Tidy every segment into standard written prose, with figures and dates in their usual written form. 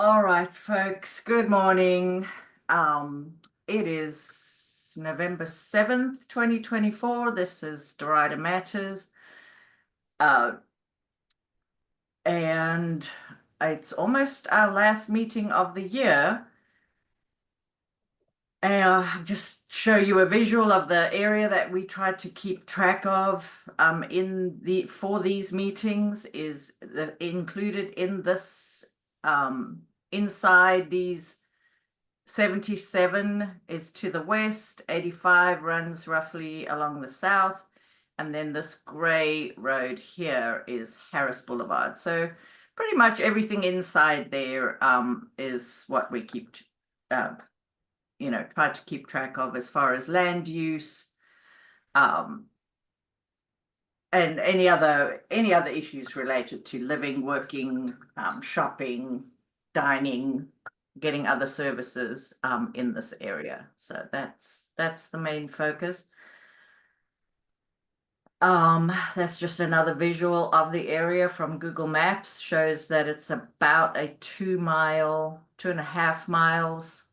All right, folks, good morning. It is November 7th, 2024. This is Derita Matters. And it's almost our last meeting of the year. And I'll just show you a visual of the area that we try to keep track of for these meetings is included in this inside these 77 is to the west, 85 runs roughly along the south, and then this gray road here is Harris Boulevard. So pretty much everything inside there is what we keep try to keep track of as far as land use, and any other issues related to living, working, shopping, dining, getting other services in this area. So that's the main focus. That's just another visual of the area from Google Maps. Shows that it's about a 2.5 miles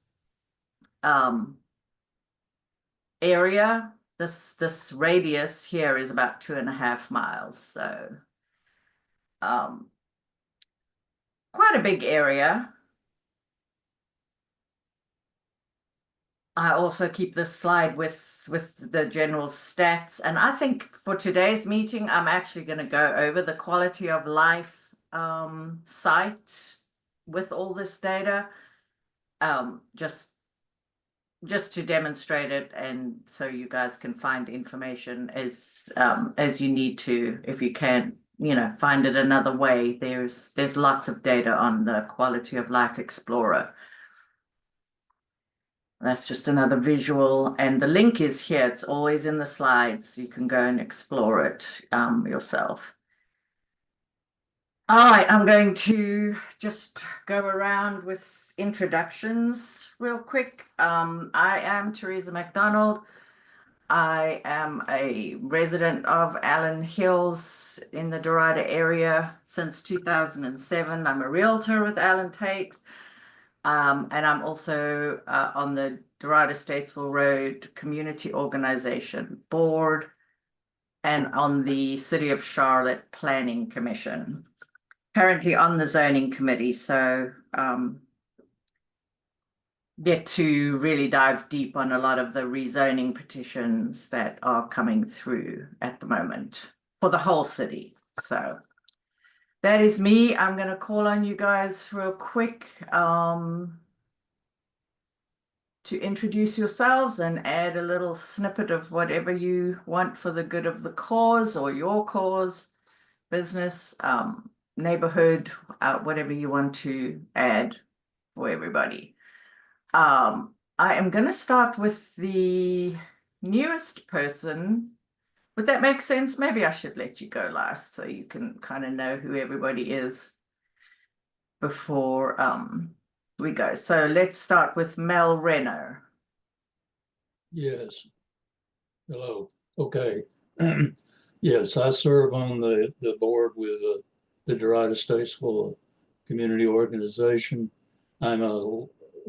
area. This radius here is about 2.5 miles, so quite a big area. I also keep this slide with the general stats, and I think for today's meeting I'm actually going to go over the quality of life site with all this data, just to demonstrate it, and so you guys can find information as you need to. If you can't, find it another way, there's lots of data on the Quality of Life Explorer. That's just another visual, and the link is here. It's always in the slides. You can go and explore it yourself. All right, I'm going to just go around with introductions real quick. I am Teresa McDonald. I am a resident of Allen Hills in the Derita area since 2007. I'm a realtor with Allen Tate. And I'm also on the Derita Statesville Road Community Organization Board and on the City of Charlotte Planning Commission. Currently on the zoning committee, so get to really dive deep on a lot of the rezoning petitions that are coming through at the moment for the whole city. So that is me. I'm going to call on you guys real quick to introduce yourselves and add a little snippet of whatever you want for the good of the cause or your cause, business, neighborhood, whatever you want to add for everybody. I am going to start with the newest person. Would that make sense? Maybe I should let you go last so you can kind of know who everybody is before we go. So let's start with Mel Renner. Yes. Hello. Okay. Yes, I serve on the board with the Derita Statesville Community Organization. I'm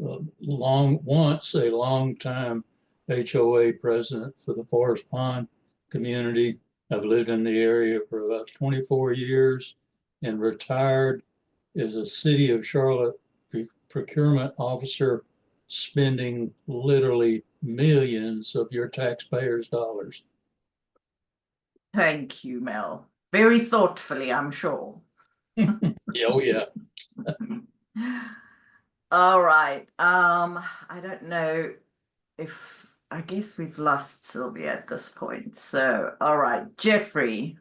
once a long-time HOA president for the Forest Pond community. I've lived in the area for about 24 years and retired as a City of Charlotte procurement officer, spending literally millions of your taxpayers' dollars. Thank you, Mel. Very thoughtfully, I'm sure. Oh, yeah. All right. I don't know if, I guess we've lost Sylvia at this point. So, all right, Jeffrey.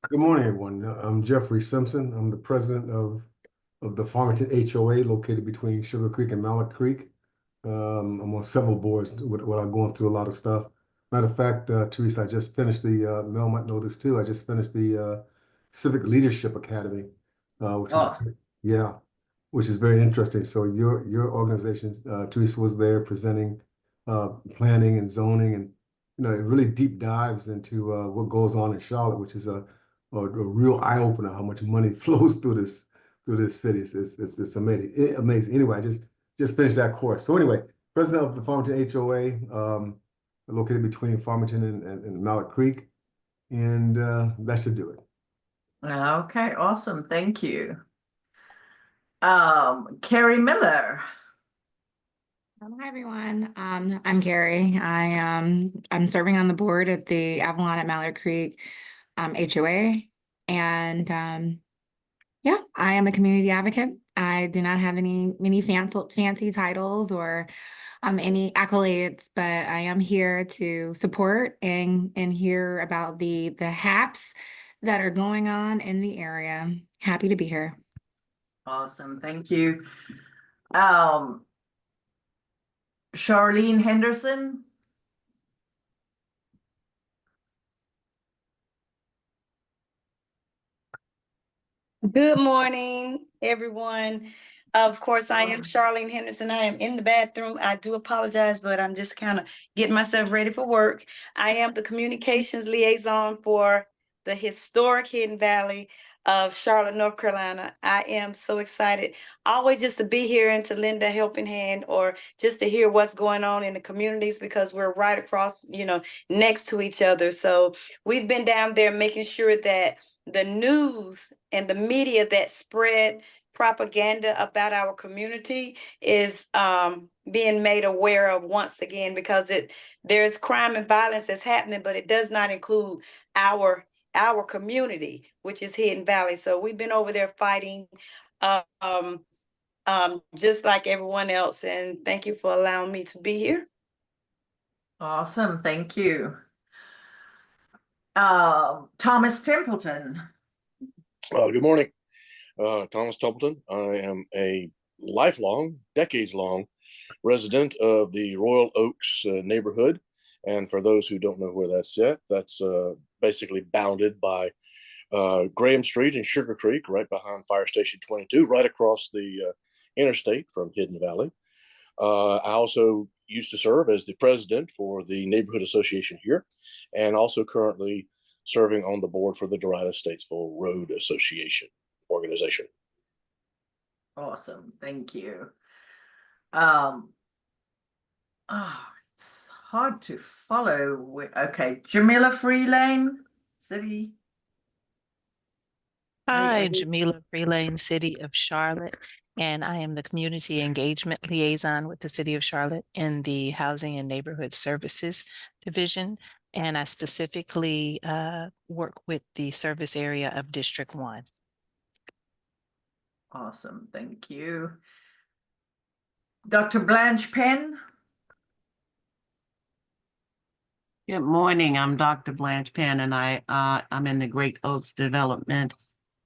Good morning, everyone. I'm Jeffrey Simpson. I'm the president of the Farmington HOA located between Sugar Creek and Mallard Creek. I'm on several boards without going through a lot of stuff. Matter of fact, Teresa, I just finished the, Mel might know this too, I just finished the Civic Leadership Academy, which is very interesting. So your organization, Teresa, was there presenting planning and zoning, and it really deep dives into what goes on in Charlotte, which is a real eye-opener how much money flows through through this city. It's amazing. Amazing. Anyway, I just finished that course. So anyway, president of the Farmington HOA, located between Farmington and Mallard Creek, and that should do it. Okay, awesome. Thank you. Carrie Miller. Hi everyone. I'm Carrie. I'm serving on the board at the Avalon at Mallard Creek HOA, and yeah, I am a community advocate. I do not have many fancy titles or any accolades, but I am here to support and hear about the haps that are going on in the area. Happy to be here. Awesome. Thank you. Charlene Henderson. Good morning, everyone. Of course, I am Charlene Henderson. I am in the bathroom. I do apologize, but I'm just kind of getting myself ready for work. I am the communications liaison for the historic Hidden Valley of Charlotte, North Carolina. I am so excited always just to be here and to lend a helping hand or just to hear what's going on in the communities because we're right across, next to each other. So we've been down there making sure that the news and the media that spread propaganda about our community is being made aware of once again because there's crime and violence that's happening, but it does not include our community, which is Hidden Valley. So we've been over there fighting just like everyone else. And thank you for allowing me to be here. Awesome. Thank you. Thomas Templeton. Good morning, Thomas Templeton. I am a lifelong, decades-long resident of the Royal Oaks neighborhood. And for those who don't know where that's at, that's basically bounded by Graham Street and Sugar Creek, right behind Fire Station 22, right across the interstate from Hidden Valley. I also used to serve as the president for the neighborhood association here, and also currently serving on the board for the Derita Statesville Road Association organization. Awesome. Thank you. It's hard to follow. Okay, Jamila Freelane, City. Hi, Jamila Freelane, City of Charlotte, and I am the Community Engagement Liaison with the City of Charlotte in the Housing and Neighborhood Services Division, and I specifically work with the service area of District 1. Awesome, thank you. Dr. Blanche Penn. Good morning. I'm Dr. Blanche Penn, and I'm in the Great Oaks Development.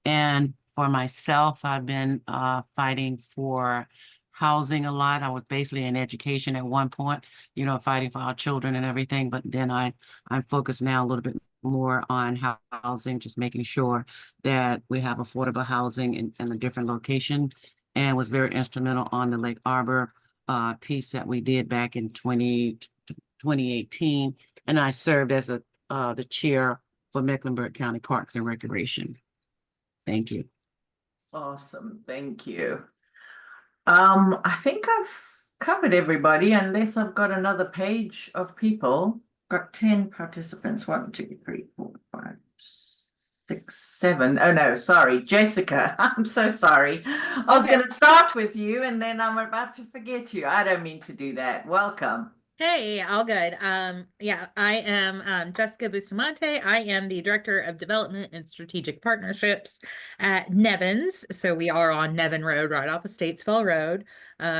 And for myself, I've been fighting for housing a lot. I was basically in education at one point, fighting for our children and everything. But then I'm focused now a little bit more on housing, just making sure that we have affordable housing in a different location, and was very instrumental on the Lake Arbor piece that we did back in 2018. And I served as the chair for Mecklenburg County Parks and Recreation. Thank you. Awesome, thank you. I think I've covered everybody unless I've got another page of people. Got 10 participants. 1, 2, 3, 4, 5, 6, 7. Oh no, sorry, Jessica. I'm so sorry. I was going to start with you and then I'm about to forget you. I don't mean to do that. Welcome. Hey, all good. Yeah, I am Jessica Bustamante. I am the Director of Development and Strategic Partnerships at Nevins. So we are on Nevin Road, right off of Statesville Road.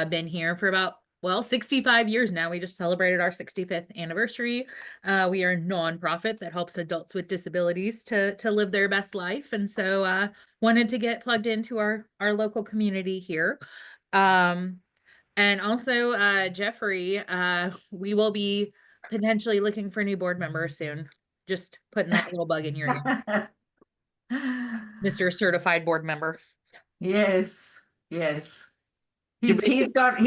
Been here for about, 65 years now. We just celebrated our 65th anniversary. We are a nonprofit that helps adults with disabilities to live their best life. And so wanted to get plugged into our local community here. And also, Jeffrey, we will be potentially looking for new board members soon. Just putting that little bug in your ear. Mr. Certified Board Member. Yes, yes. He's got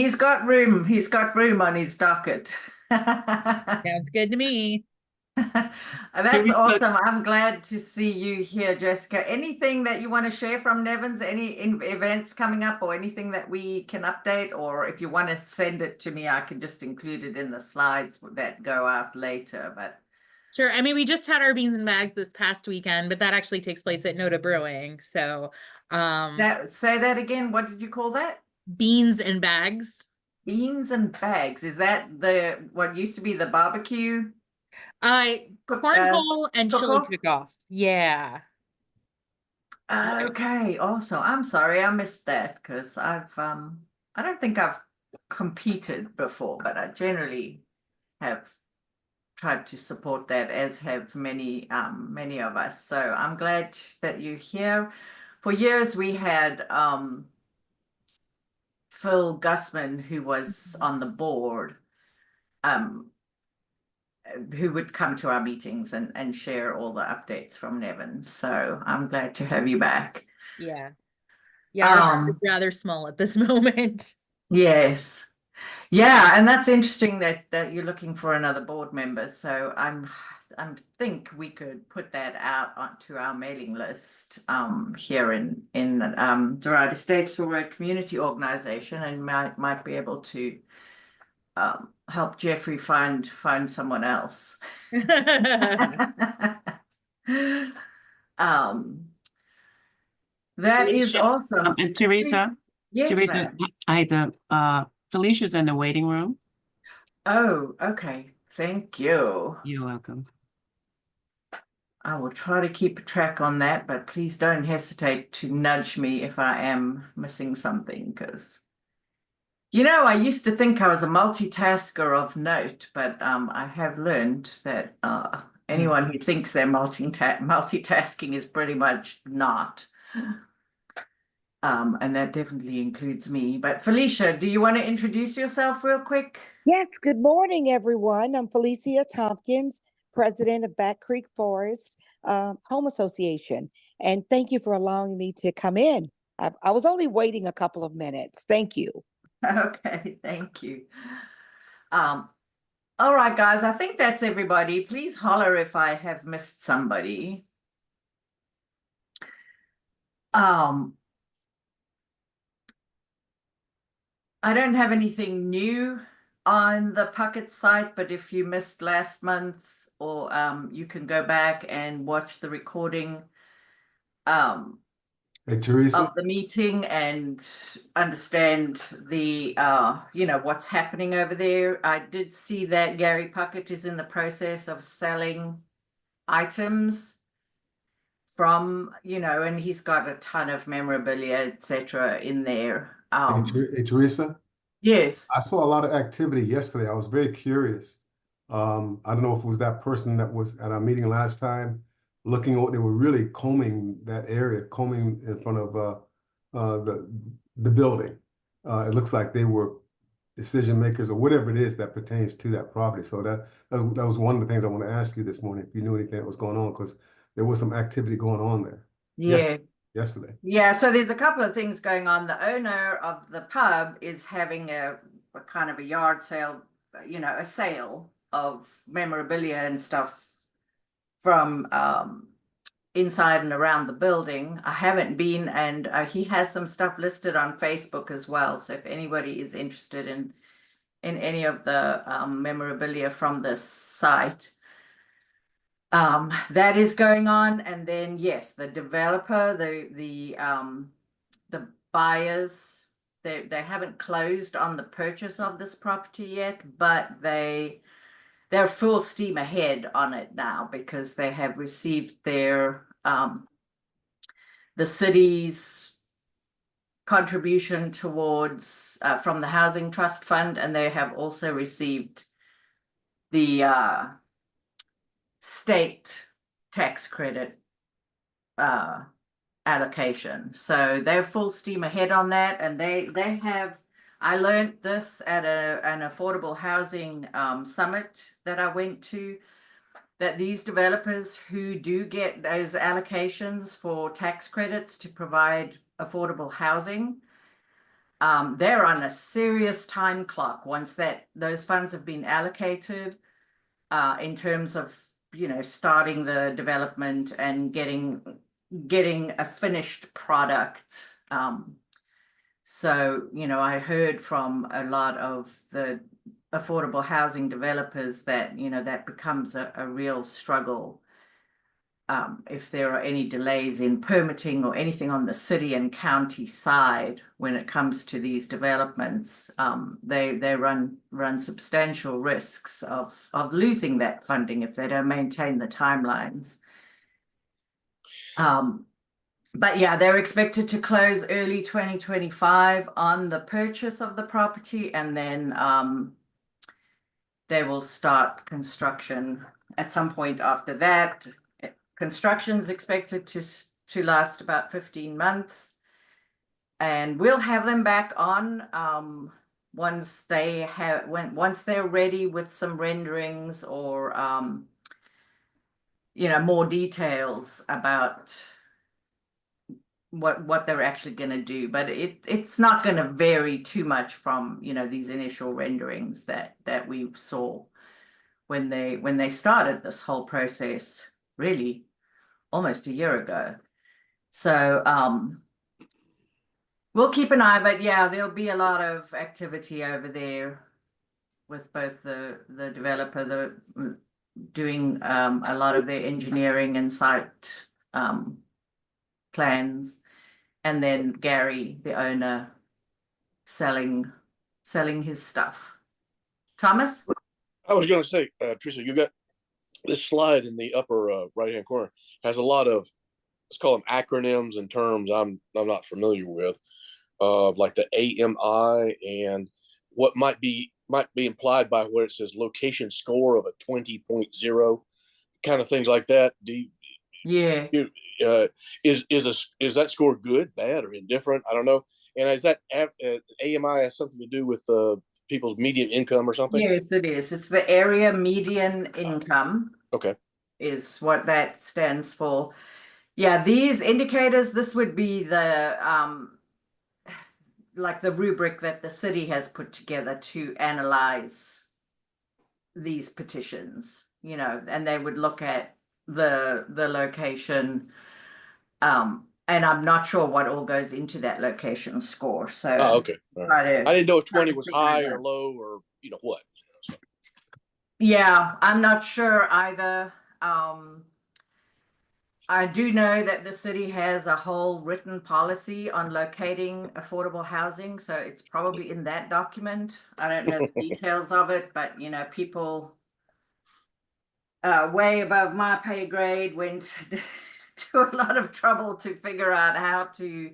room. He's got room on his docket. Sounds good to me. That's Teresa- awesome. I'm glad to see you here, Jessica. Anything that you want to share from Nevins? Any events coming up or anything that we can update? Or if you want to send it to me, I can just include it in the slides that go out later. But Sure. I mean, we just had our beans and bags this past weekend, but that actually takes place at Noda Brewing. So, say that again. What did you call that? beans and bags. Beans and bags. Is that the what used to be the barbecue? Cornhole and chili cook-off? cook-off. Yeah. Okay, awesome. I'm sorry I missed that because I don't think I've competed before, but I generally have tried to support that, as have many of us. So I'm glad that you're here. For years we had Phil Gussman, who was on the board, who would come to our meetings and share all the updates from Nevin. So I'm glad to have you back. Yeah. Yeah. Our group is rather small at this moment. Yes. Yeah, and that's interesting that you're looking for another board member. So I think we could put that out onto our mailing list here in Derita Estates. We're a community organization and might be able to help Jeffrey find someone else. That is Felicia, awesome. And Teresa, Yes, Teresa, ma'am. Felicia's in the waiting room. Oh, okay. Thank you. You're welcome. I will try to keep a track on that, but please don't hesitate to nudge me if I am missing something, because I used to think I was a multitasker of note, but I have learned that anyone who thinks they're multitasking is pretty much not. And that definitely includes me. But Felicia, do you want to introduce yourself real quick? Yes, good morning, everyone. I'm Felicia Tompkins, president of Back Creek Forest Home Association. And thank you for allowing me to come in. I was only waiting a couple of minutes. Thank you. Okay, thank you. All right, guys, I think that's everybody. Please holler if I have missed somebody. I don't have anything new on the Puckett site, but if you missed last month, or you can go back and watch the recording Hey, Teresa, of the meeting and understand the what's happening over there. I did see that Gary Puckett is in the process of selling items from, and he's got a ton of memorabilia, etc. in there. hey, Teresa, Yes. I saw a lot of activity yesterday. I was very curious. I don't know if it was that person that was at our meeting last time, looking over, they were really combing that area, combing in front of the building. It looks like they were decision makers or whatever it is that pertains to that property. So that was one of the things I want to ask you this morning, if you knew anything that was going on, because there was some activity going on there. Yeah. Yesterday. Yeah, so there's a couple of things going on. The owner of the pub is having a kind of a yard sale, a sale of memorabilia and stuff from inside and around the building. I haven't been, and he has some stuff listed on Facebook as well. So if anybody is interested in any of the memorabilia from this site, that is going on. And then yes, the developer, the buyers, they haven't closed on the purchase of this property yet, but they're full steam ahead on it now, because they have received their the city's contribution towards from the Housing Trust Fund, and they have also received the state tax credit allocation. So they're full steam ahead on that, and they have, I learned this at an affordable housing summit that I went to, that these developers who do get those allocations for tax credits to provide affordable housing, they're on a serious time clock once those funds have been allocated, in terms of starting the development and getting a finished product. So, I heard from a lot of the affordable housing developers that, that becomes a real struggle. If there are any delays in permitting or anything on the city and county side when it comes to these developments, they run substantial risks of losing that funding if they don't maintain the timelines. But yeah, they're expected to close early 2025 on the purchase of the property, and then they will start construction at some point after that. Construction is expected to last about 15 months, and we'll have them back on once they're ready with some renderings or more details about what they're actually going to do. But it's not going to vary too much from these initial renderings that we saw when they started this whole process, really almost a year ago. So we'll keep an eye, but yeah, there'll be a lot of activity over there with both the developer doing a lot of their engineering and site plans, and then Gary, the owner, selling his stuff. Thomas? I was going to say, Teresa, you got this slide in the upper right-hand corner has a lot of, let's call them acronyms and terms I'm not familiar with, like the AMI and what might be implied by where it says location score of a 20.0, kind of things like that. Yeah. Is that score good, bad, or indifferent? I don't know. And is that AMI has something to do with people's median income or something? Yes, it is. It's the area median income. Okay. Is what that stands for. Yeah, these indicators, this would be the like the rubric that the city has put together to analyze these petitions, and they would look at the location, and I'm not sure what all goes into that location score. So okay. Right. I didn't know if 20 was high or low or what. So. Yeah, I'm not sure either. I do know that the city has a whole written policy on locating affordable housing, so it's probably in that document. I don't know the details of it, but people way above my pay grade went to a lot of trouble to figure out how to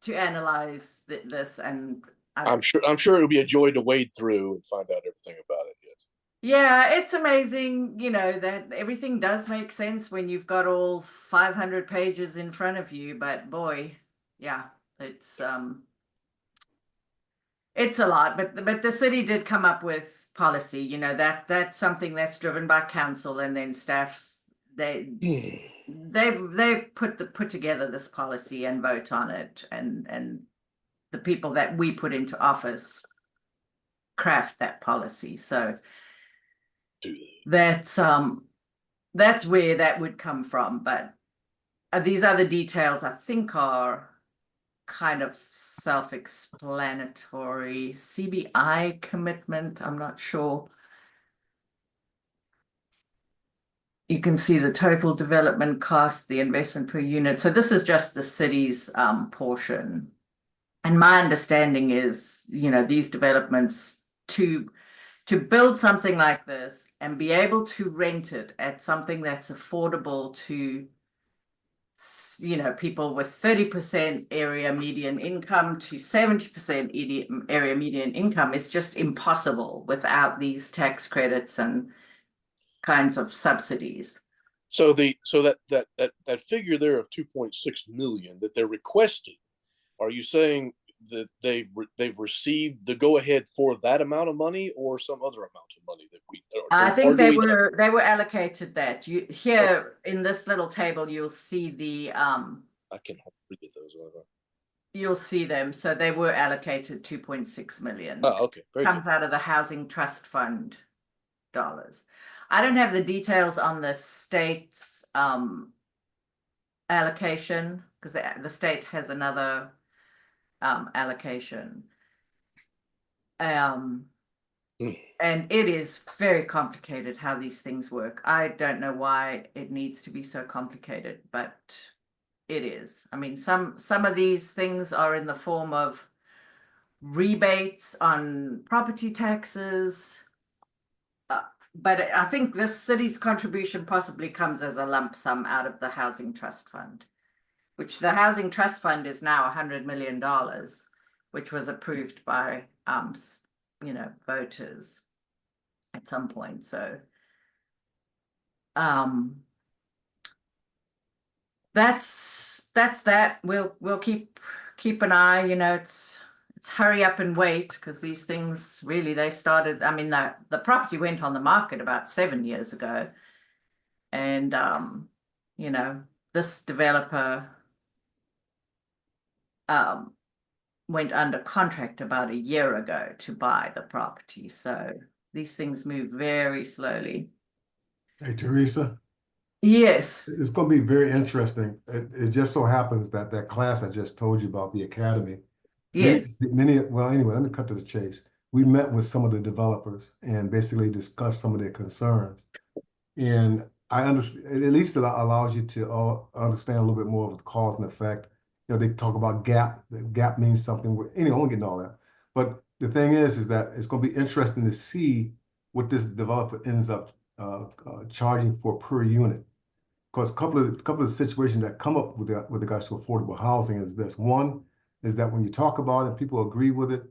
analyze this, and I'm sure it'll be a joy to wade through and find out everything about it. Yes. Yeah, it's amazing, that everything does make sense when you've got all 500 pages in front of you, but boy, yeah, it's a lot, but the city did come up with policy, that's something that's driven by council, and then staff, they put together this policy and vote on it, and the people that we put into office craft that policy. So that's where that would come from. But these other details, I think, are kind of self-explanatory. CBI commitment, I'm not sure. You can see the total development cost, the investment per unit. So this is just the city's portion. And my understanding is, these developments to build something like this and be able to rent it at something that's affordable to, people with 30% area median income to 70% area median income is just impossible without these tax credits and kinds of subsidies. So that figure there of 2.6 million that they're requesting, are you saying that they've received the go ahead for that amount of money or some other amount of money that we? I think they were allocated that. You here in this little table, you'll see the I can read those. You'll see them. So they were allocated 2.6 million. Oh, okay. Comes out of the Housing Trust Fund dollars. I don't have the details on the state's allocation, because the state has another allocation. And it is very complicated how these things work. I don't know why it needs to be so complicated, but it is. I mean, some of these things are in the form of rebates on property taxes. But I think this city's contribution possibly comes as a lump sum out of the Housing Trust Fund, which the Housing Trust Fund is now $100 million, which was approved by, voters at some point. So, that's that. We'll keep an eye. It's hurry up and wait, because these things really, they started. I mean, the property went on the market about 7 years ago, and this developer went under contract about a year ago to buy the property. So these things move very slowly. Hey, Teresa, Yes. it's going to be very interesting. It just so happens that class I just told you about, the academy. Yes. Well, anyway, let me cut to the chase. We met with some of the developers and basically discussed some of their concerns. And I understand, at least it allows you to understand a little bit more of the cause and effect. They talk about gap. Gap means something. Anyway, I won't get into all that. But the thing is that it's going to be interesting to see what this developer ends up charging for per unit. Because a couple of situations that come up with regards to affordable housing is this. One is that when you talk about it, people agree with it.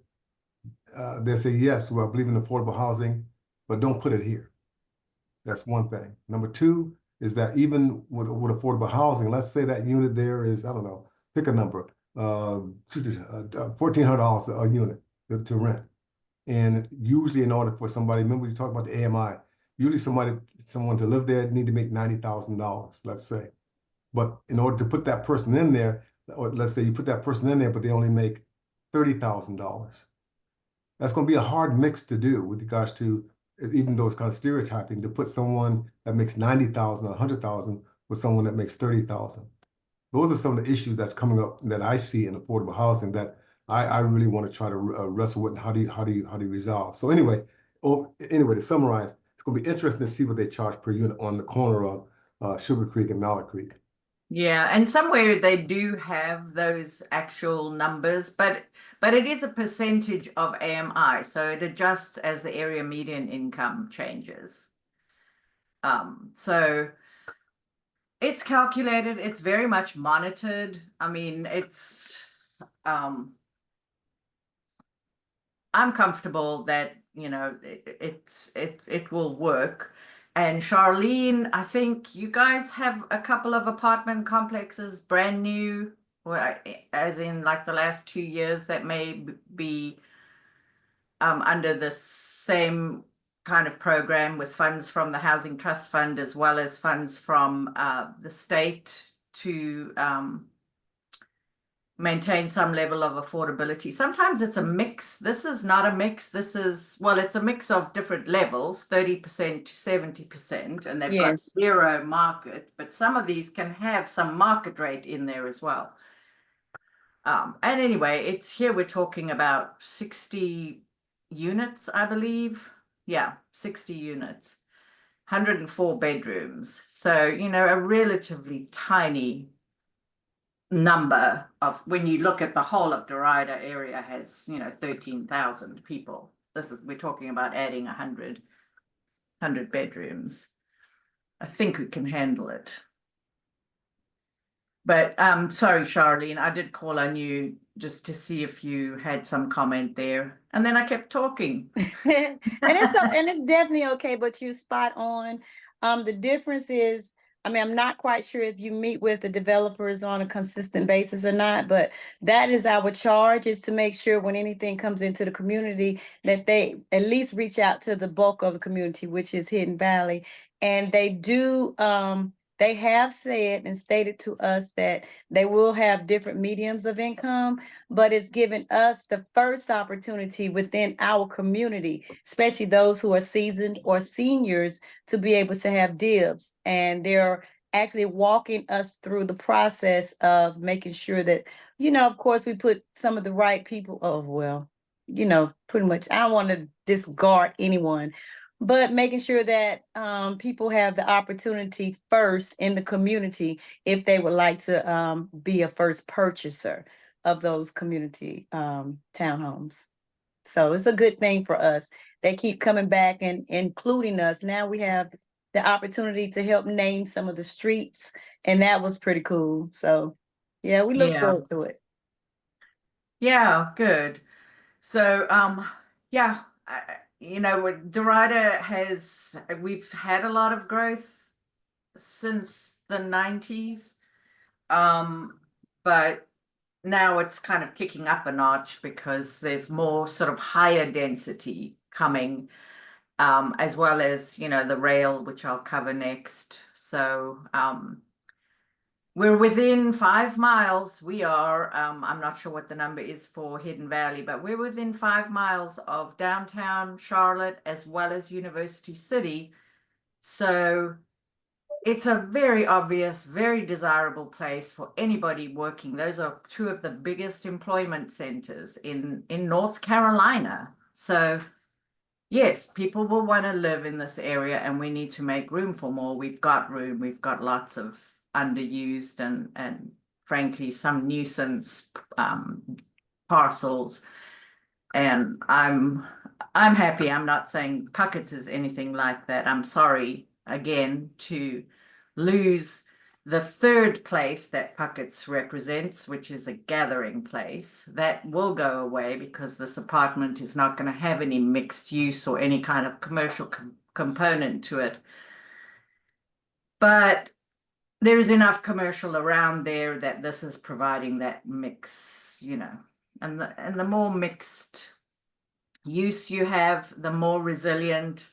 They say, yes, well, I believe in affordable housing, but don't put it here. That's one thing. Number two is that even with affordable housing, let's say that unit there is, I don't know, pick a number, $1,400 a unit to rent. And usually in order for somebody, remember you talked about the AMI, usually someone to live there need to make $90,000, let's say. But in order to put that person in there, or let's say you put that person in there, but they only make $30,000. That's going to be a hard mix to do with regards to, even though it's kind of stereotyping, to put someone that makes $90,000 or $100,000 with someone that makes $30,000. Those are some of the issues that's coming up that I see in affordable housing that I really want to try to wrestle with. How do you resolve? So anyway, to summarize, it's going to be interesting to see what they charge per unit on the corner of Sugar Creek and Mallard Creek. Yeah, and somewhere they do have those actual numbers, but it is a percentage of AMI, so it adjusts as the area median income changes. So it's calculated, it's very much monitored. I mean, I'm comfortable that, it will work. And Charlene, I think you guys have a couple of apartment complexes, brand new, or as in like the last 2 years, that may be under the same kind of program with funds from the Housing Trust Fund as well as funds from the state to maintain some level of affordability. Sometimes it's a mix. This is not a mix. It's a mix of different levels, 30% to 70%, and they've got zero market, but some of these can have some market rate in there as well. And anyway, here we're talking about 60 units, I believe. Yeah, 60 units, 104 bedrooms. So, a relatively tiny number of, when you look at the whole of Derita area has 13,000 people. We're talking about adding 100 bedrooms. I think we can handle it. But sorry, Charlene, I did call on you just to see if you had some comment there, and then I kept talking. and it's definitely okay, but you spot on. The difference is, I mean, I'm not quite sure if you meet with the developers on a consistent basis or not, but that is our charge, is to make sure when anything comes into the community that they at least reach out to the bulk of the community, which is Hidden Valley. And they do they have said and stated to us that they will have different mediums of income, but it's given us the first opportunity within our community, especially those who are seasoned or seniors, to be able to have dibs. And they're actually walking us through the process of making sure that, of course, we put some of the right people. Oh, well, pretty much, I don't want to discard anyone, but making sure that people have the opportunity first in the community if they would like to be a first purchaser of those community townhomes. So it's a good thing for us. They keep coming back and including us. Now we have the opportunity to help name some of the streets, and that was pretty cool. So yeah, we look forward to it. Yeah, good. So, yeah, Derita we've had a lot of growth since the 90s. But now it's kind of kicking up a notch because there's more sort of higher density coming, as well as, the rail, which I'll cover next. So, we're within 5 miles. We are, I'm not sure what the number is for Hidden Valley, but we're within 5 miles of downtown Charlotte as well as University City. So it's a very obvious, very desirable place for anybody working. Those are two of the biggest employment centers in North Carolina. So yes, people will want to live in this area, and we need to make room for more. We've got room. We've got lots of underused and frankly some nuisance parcels. And I'm happy. I'm not saying Puckett's is anything like that. I'm sorry again to lose the third place that Puckett's represents, which is a gathering place. That will go away because this apartment is not going to have any mixed use or any kind of commercial component to it. But there is enough commercial around there that this is providing that mix, and the more mixed use you have, the more resilient,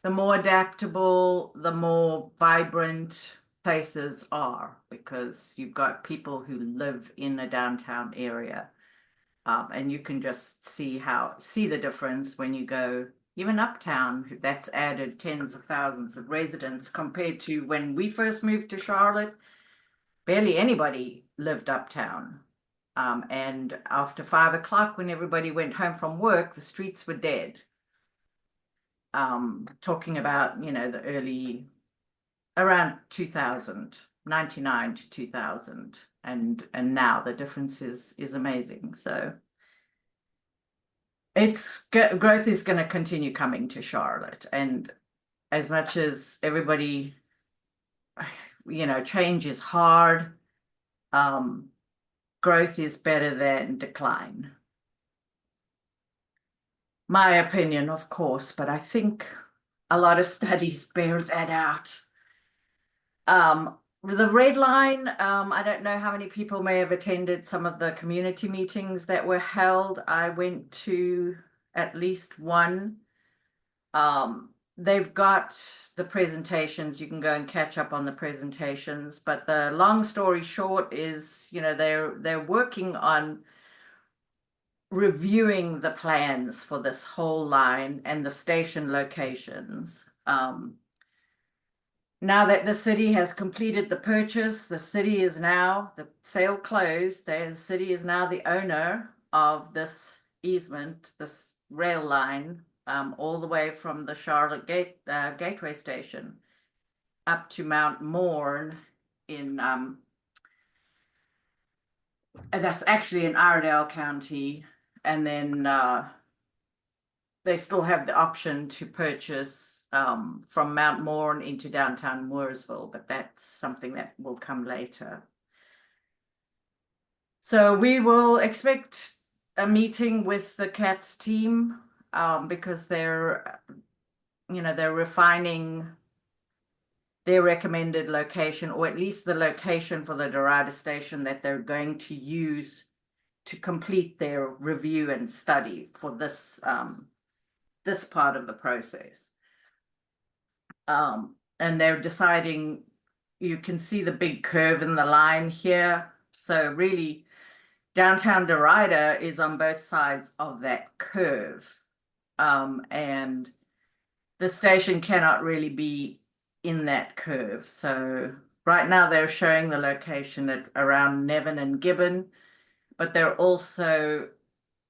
the more adaptable, the more vibrant places are, because you've got people who live in a downtown area, and you can just see the difference when you go even uptown. That's added tens of thousands of residents compared to when we first moved to Charlotte. Barely anybody lived uptown, and after 5 o'clock, when everybody went home from work, the streets were dead. Talking about, the early, around 2000, 99 to 2000, and now the difference is amazing. So growth is going to continue coming to Charlotte, and as much as everybody, change is hard, growth is better than decline. My opinion, of course, but I think a lot of studies bear that out. The red line, I don't know how many people may have attended some of the community meetings that were held. I went to at least one. They've got the presentations. You can go and catch up on the presentations. But the long story short is, they're working on reviewing the plans for this whole line and the station locations. Now that the city has completed the purchase, the sale closed, the city is now the owner of this easement, this rail line, all the way from the Charlotte Gateway Station up to Mount Morn in, that's actually in Iredell County. And then they still have the option to purchase from Mount Morn into downtown Mooresville, but that's something that will come later. So we will expect a meeting with the CATS team because they're refining their recommended location, or at least the location for the Derita station that they're going to use to complete their review and study for this this part of the process. And they're deciding, you can see the big curve in the line here. So really, downtown Derita is on both sides of that curve. And the station cannot really be in that curve. So right now they're showing the location at around Nevin and Gibbon, but they're also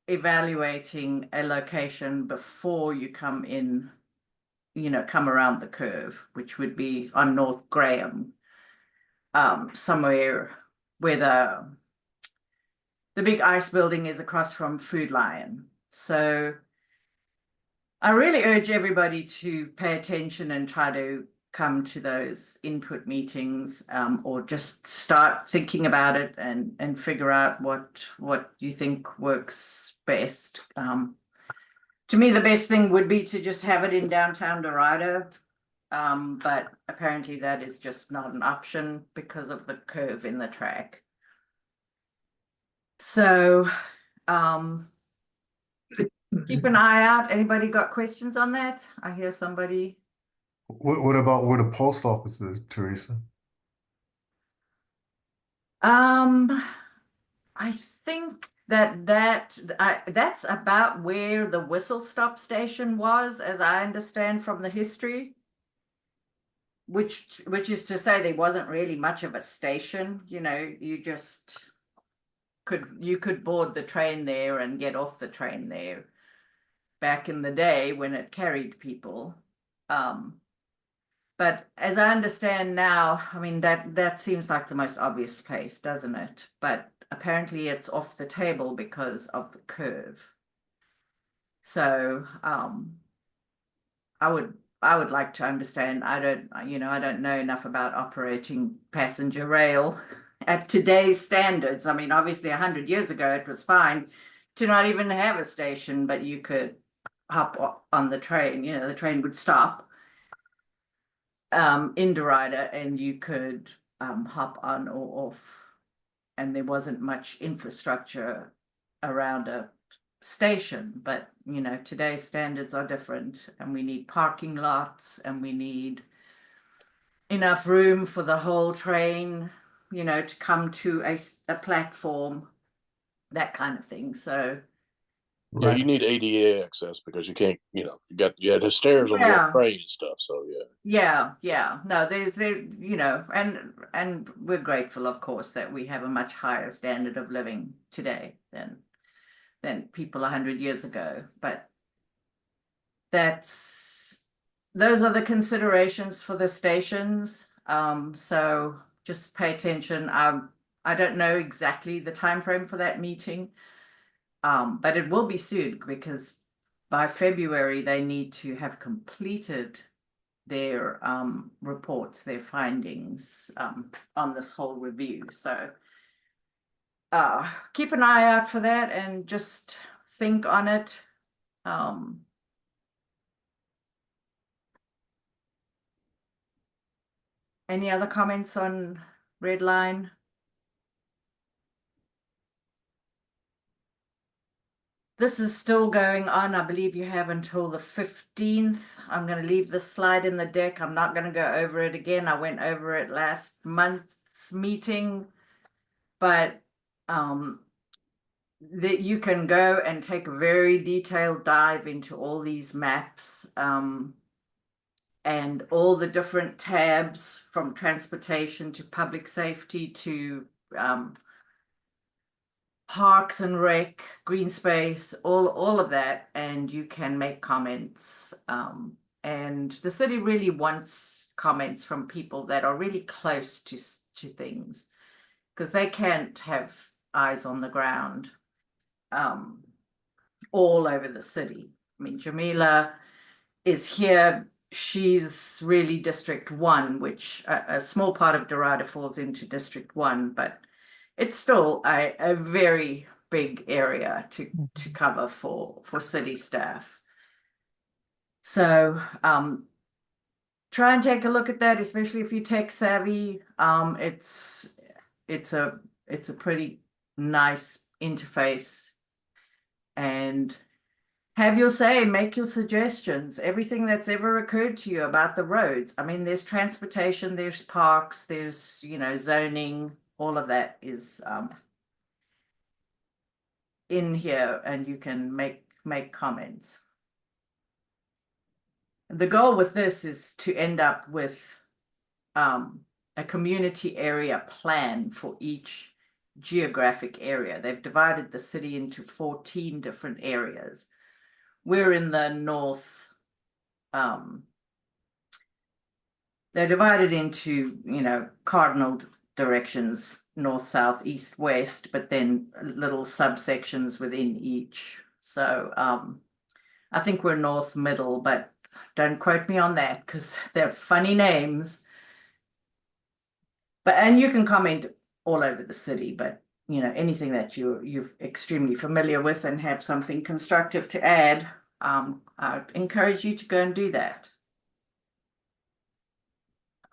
evaluating a location before you come in, come around the curve, which would be on North Graham, somewhere where the big ice building is across from Food Lion. So I really urge everybody to pay attention and try to come to those input meetings, or just start thinking about it and figure out what you think works best. To me, the best thing would be to just have it in downtown Derita, but apparently that is just not an option because of the curve in the track. So keep an eye out. Anybody got questions on that? I hear somebody. What about where the post office is, Teresa? I think that's about where the whistle stop station was, as I understand from the history. Which is to say there wasn't really much of a station, you just could board the train there and get off the train there back in the day when it carried people. But as I understand now, I mean, that seems like the most obvious place, doesn't it? But apparently it's off the table because of the curve. So I would like to understand. I don't know enough about operating passenger rail at today's standards. I mean, obviously 100 years ago it was fine to not even have a station, but you could hop on the train. The train would stop in Derita and you could hop on or off, and there wasn't much infrastructure around a station. But today's standards are different, and we need parking lots, and we need enough room for the whole train to come to a platform, that kind of thing. So yeah, you need ADA access because you can't, you had the stairs on the train and stuff. So yeah. No, there's and we're grateful, of course, that we have a much higher standard of living today than people 100 years ago. But those are the considerations for the stations. So just pay attention. I don't know exactly the time frame for that meeting, but it will be soon, because by February they need to have completed their reports, their findings on this whole review. So keep an eye out for that and just think on it. Any other comments on Red Line? This is still going on. I believe you have until the 15th. I'm going to leave this slide in the deck. I'm not going to go over it again. I went over it last month's meeting, but that you can go and take a very detailed dive into all these maps, and all the different tabs, from transportation to public safety to parks and rec, green space, all of that, and you can make comments. And the city really wants comments from people that are really close to things, because they can't have eyes on the ground all over the city. I mean, Jamila is here. She's really District 1, which a small part of Derita falls into District 1, but it's still a very big area to cover for city staff. So try and take a look at that, especially if you're tech savvy. It's a pretty nice interface, and have your say, make your suggestions, everything that's ever occurred to you about the roads. I mean, there's transportation, there's parks, there's, you know, zoning, all of that is in here, and you can make comments. The goal with this is to end up with a community area plan for each geographic area. They've divided the city into 14 different areas. We're in the north. They're divided into, you know, cardinal directions, north, south, east, west, but then little subsections within each. So I think we're north middle, but don't quote me on that because they're funny names. But and you can comment all over the city, but you know, anything that you're extremely familiar with and have something constructive to add, I'd encourage you to go and do that.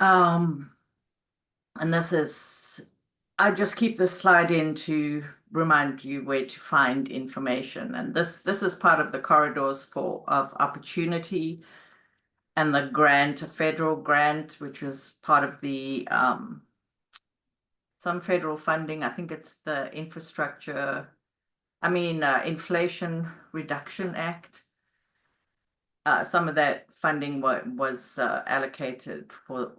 And this is, I just keep this slide in to remind you where to find information. And this is part of the corridors of opportunity and the grant, a federal grant, which was part of the some federal funding. I think it's the Inflation Reduction Act. Some of that funding was allocated for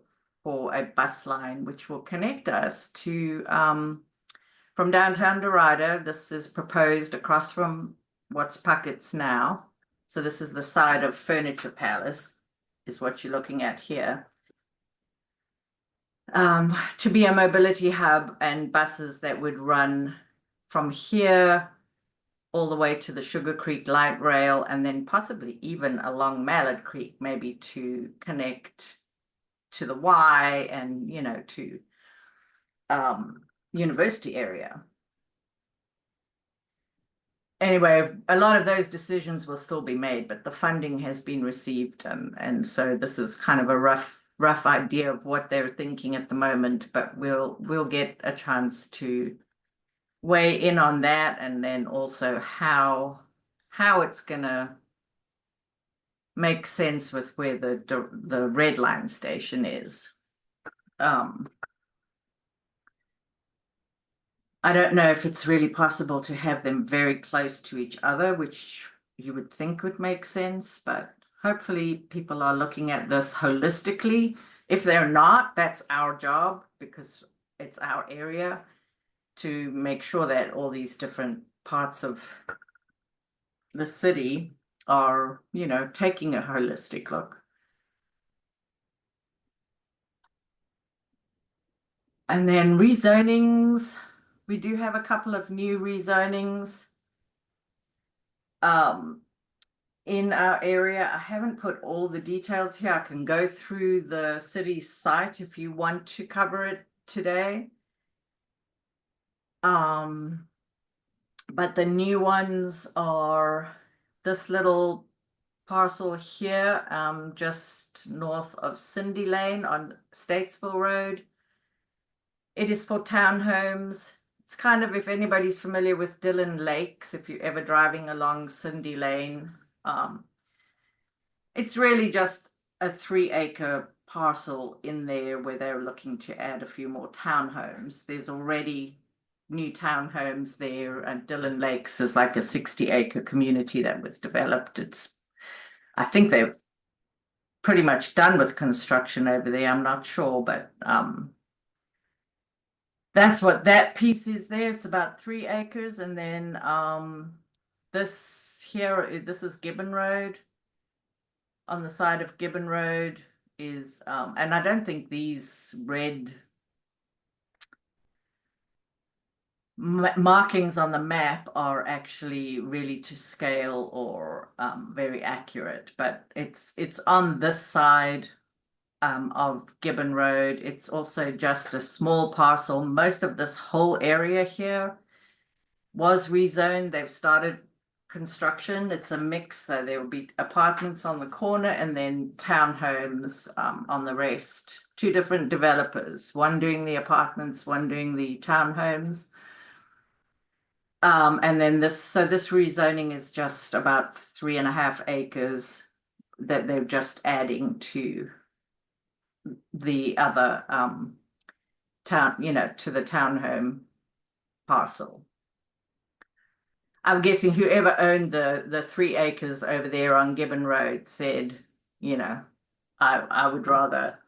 a bus line, which will connect us to from downtown Derita. This is proposed across from what's Puckett's now. So this is the side of Furniture Palace, is what you're looking at here. To be a mobility hub, and buses that would run from here all the way to the Sugar Creek light rail, and then possibly even along Mallard Creek, maybe to connect to the Y and, you know, to university area. Anyway, a lot of those decisions will still be made, but the funding has been received, and so this is kind of a rough idea of what they're thinking at the moment, but we'll get a chance to weigh in on that, and then also how it's gonna make sense with where the red line station is. I don't know if it's really possible to have them very close to each other, which you would think would make sense, but hopefully people are looking at this holistically. If they're not, that's our job, because it's our area to make sure that all these different parts of the city are, you know, taking a holistic look. And then rezonings, we do have a couple of new rezonings in our area. I haven't put all the details here. I can go through the city site if you want to cover it today. But the new ones are this little parcel here, just north of Cindy Lane on Statesville Road. It is for townhomes. It's kind of, if anybody's familiar with Dillon Lakes, if you're ever driving along Cindy Lane, it's really just a 3-acre parcel in there where they're looking to add a few more townhomes. There's already new townhomes there, and Dillon Lakes is like a 60-acre community that was developed. I think they've pretty much done with construction over there. I'm not sure, but that's what that piece is there. It's about 3 acres. And then this is Gibbon Road. On the side of Gibbon Road is, and I don't think these red markings on the map are actually really to scale or very accurate, but it's on this side of Gibbon Road. It's also just a small parcel. Most of this whole area here was rezoned. They've started construction. It's a mix, so there will be apartments on the corner and then townhomes on the rest. 2 different developers, one doing the apartments, one doing the townhomes. And then this rezoning is just about 3.5 acres that they're just adding to the other town, to the townhome parcel. I'm guessing whoever owned the 3 acres over there on Gibbon Road said, I would rather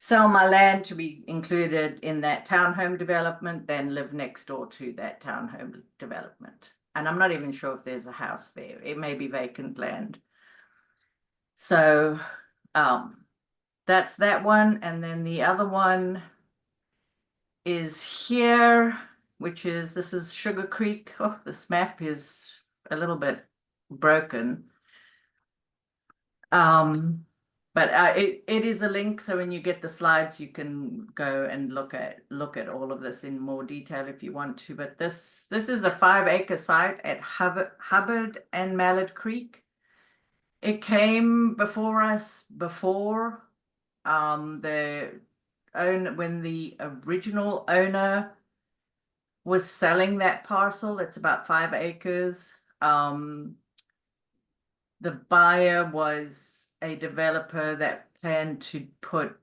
sell my land to be included in that townhome development than live next door to that townhome development. And I'm not even sure if there's a house there. It may be vacant land. So that's that one. And then the other one is here, this is Sugar Creek. Oh, this map is a little bit broken. But it is a link, so when you get the slides, you can go and look at all of this in more detail if you want to. But this is a 5-acre site at Hubbard and Mallard Creek. It came before us when the original owner was selling that parcel. It's about 5 acres. The buyer was a developer that planned to put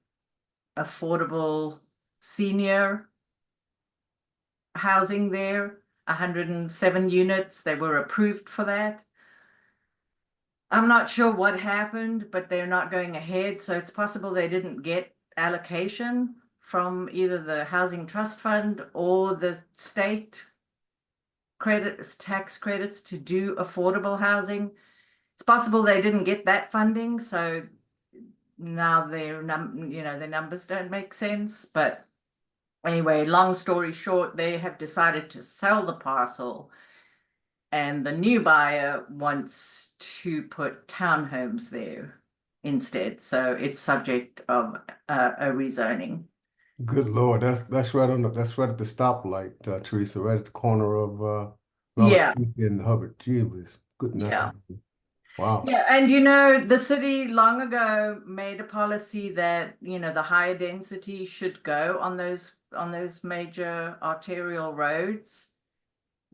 affordable senior housing there, 107 units. They were approved for that. I'm not sure what happened, but they're not going ahead. So it's possible they didn't get allocation from either the Housing Trust Fund or the state tax credits to do affordable housing. It's possible they didn't get that funding, so now their numbers don't make sense. But anyway, long story short, they have decided to sell the parcel, and the new buyer wants to put townhomes there instead. So it's subject of a rezoning. Good Lord, that's right that's right at the stoplight, Teresa, right at the corner of Yeah. Creek and Hubbard. Gee whiz, good night. Yeah. Wow. Yeah, and the city long ago made a policy that, the higher density should go on those major arterial roads,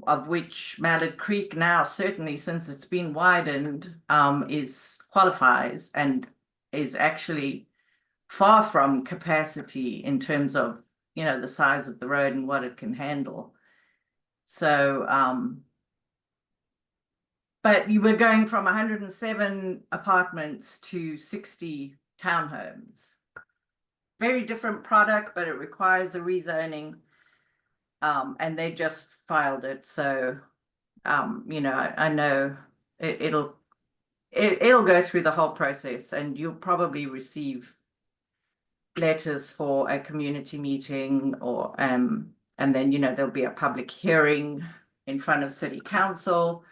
of which Mallard Creek now, certainly since it's been widened, qualifies and is actually far from capacity in terms of, the size of the road and what it can handle. So but you were going from 107 apartments to 60 townhomes. Very different product, but it requires a rezoning. And they just filed it. So, I know it'll go through the whole process, and you'll probably receive letters for a community meeting and then, there'll be a public hearing in front of City Council.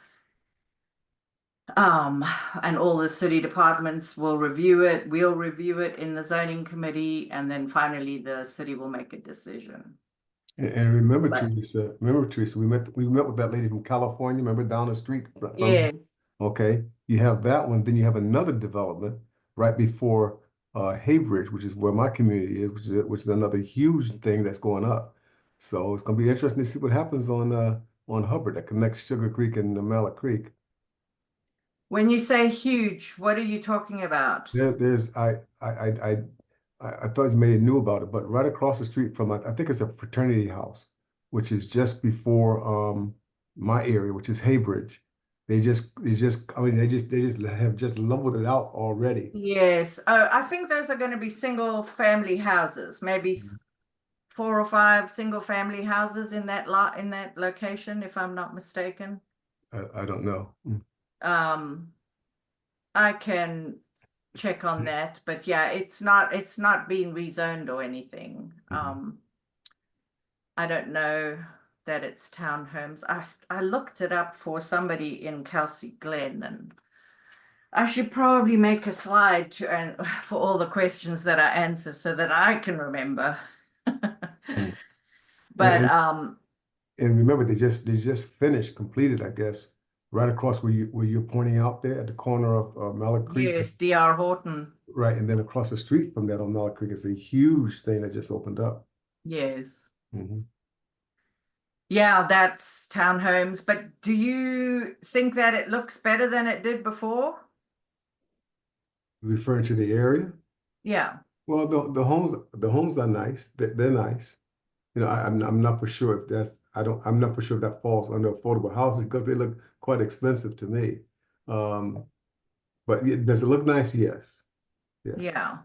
And all the city departments will review it. We'll review it in the zoning committee, and then finally the city will make a decision. And remember, Teresa, we met with that lady from California, remember down the street? Yes. Okay, you have that one, then you have another development right before Haybridge, which is where my community is, which is another huge thing that's going up. So it's gonna be interesting to see what happens on Hubbard that connects Sugar Creek and Mallard Creek. When you say huge, what are you talking about? I thought you may have knew about it, but right across the street from, I think it's a fraternity house, which is just before my area, which is Haybridge. They just have just leveled it out already. Yes. Oh, I think those are going to be single family houses, maybe 4 or 5 single family houses in that location, if I'm not mistaken. I don't know. I can check on that, but yeah, it's not being rezoned or anything. I don't know that it's townhomes. I looked it up for somebody in Kelsey Glen, and I should probably make a slide for all the questions that I answer so that I can remember. But and remember, they just completed, I guess, right across where you're pointing out there at the corner of Mallard Creek. Yes, DR Horton. Right, and then across the street from that on Mallard Creek is a huge thing that just opened up. Yes. Yeah, that's townhomes, but do you think that it looks better than it did before? Referring to the area? Yeah, Well, the homes are nice. They're nice. You know, I'm not for sure if I'm not for sure if that falls under affordable housing because they look quite expensive to me. But does it look nice? Yes. Yes. yeah.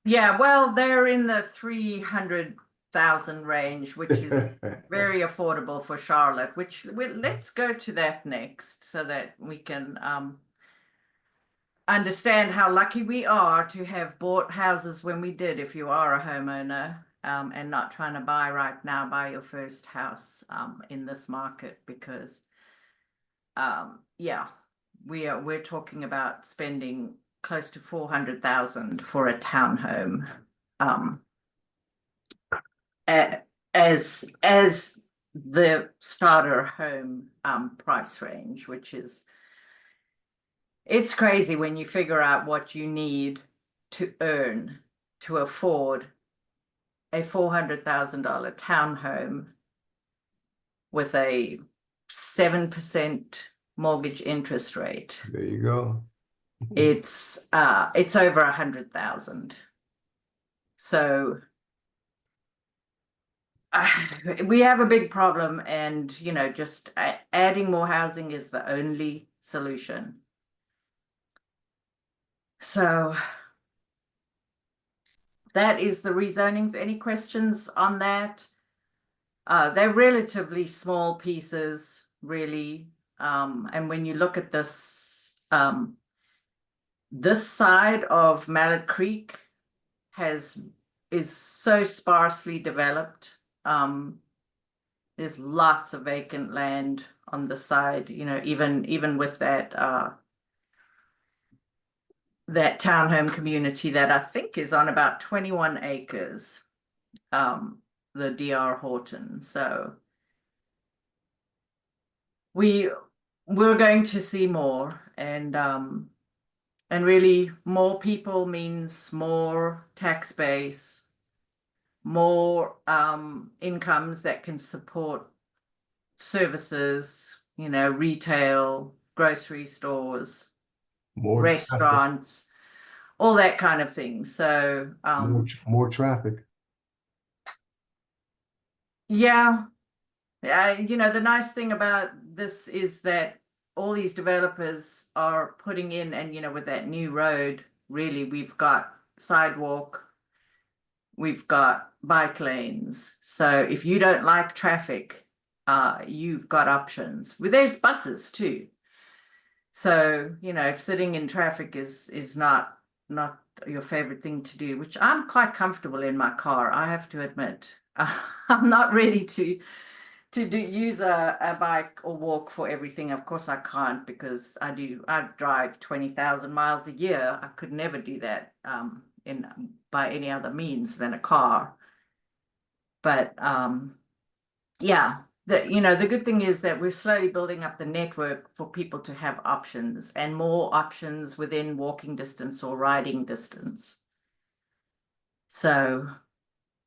Yeah, well, they're in the 300,000 range, which is very affordable for Charlotte, let's go to that next so that we can understand how lucky we are to have bought houses when we did, if you are a homeowner, and not trying to buy your first house in this market, because yeah, we're talking about spending close to 400,000 for a townhome, as the starter home price range, which is, it's crazy when you figure out what you need to earn to afford a $400,000 townhome with a 7% mortgage interest rate. There you go. It's over 100,000. So we have a big problem, and just adding more housing is the only solution. So that is the rezonings. Any questions on that? They're relatively small pieces, really. And when you look at this, this side of Mallet Creek is so sparsely developed. There's lots of vacant land on the side, even with that townhome community that I think is on about 21 acres, the DR Horton. So we're going to see more, and really more people means more tax base, more incomes that can support services, retail, grocery stores, More traffic. restaurants, all that kind of thing. So More traffic. yeah, the nice thing about this is that all these developers are putting in, and with that new road, really, we've got sidewalk, we've got bike lanes. So if you don't like traffic, you've got options. Well, there's buses too. So, if sitting in traffic is not your favorite thing to do, which I'm quite comfortable in my car, I have to admit. I'm not ready to use a bike or walk for everything. Of course I can't, because I drive 20,000 miles a year. I could never do that by any other means than a car. But yeah, the good thing is that we're slowly building up the network for people to have options, and more options within walking distance or riding distance. So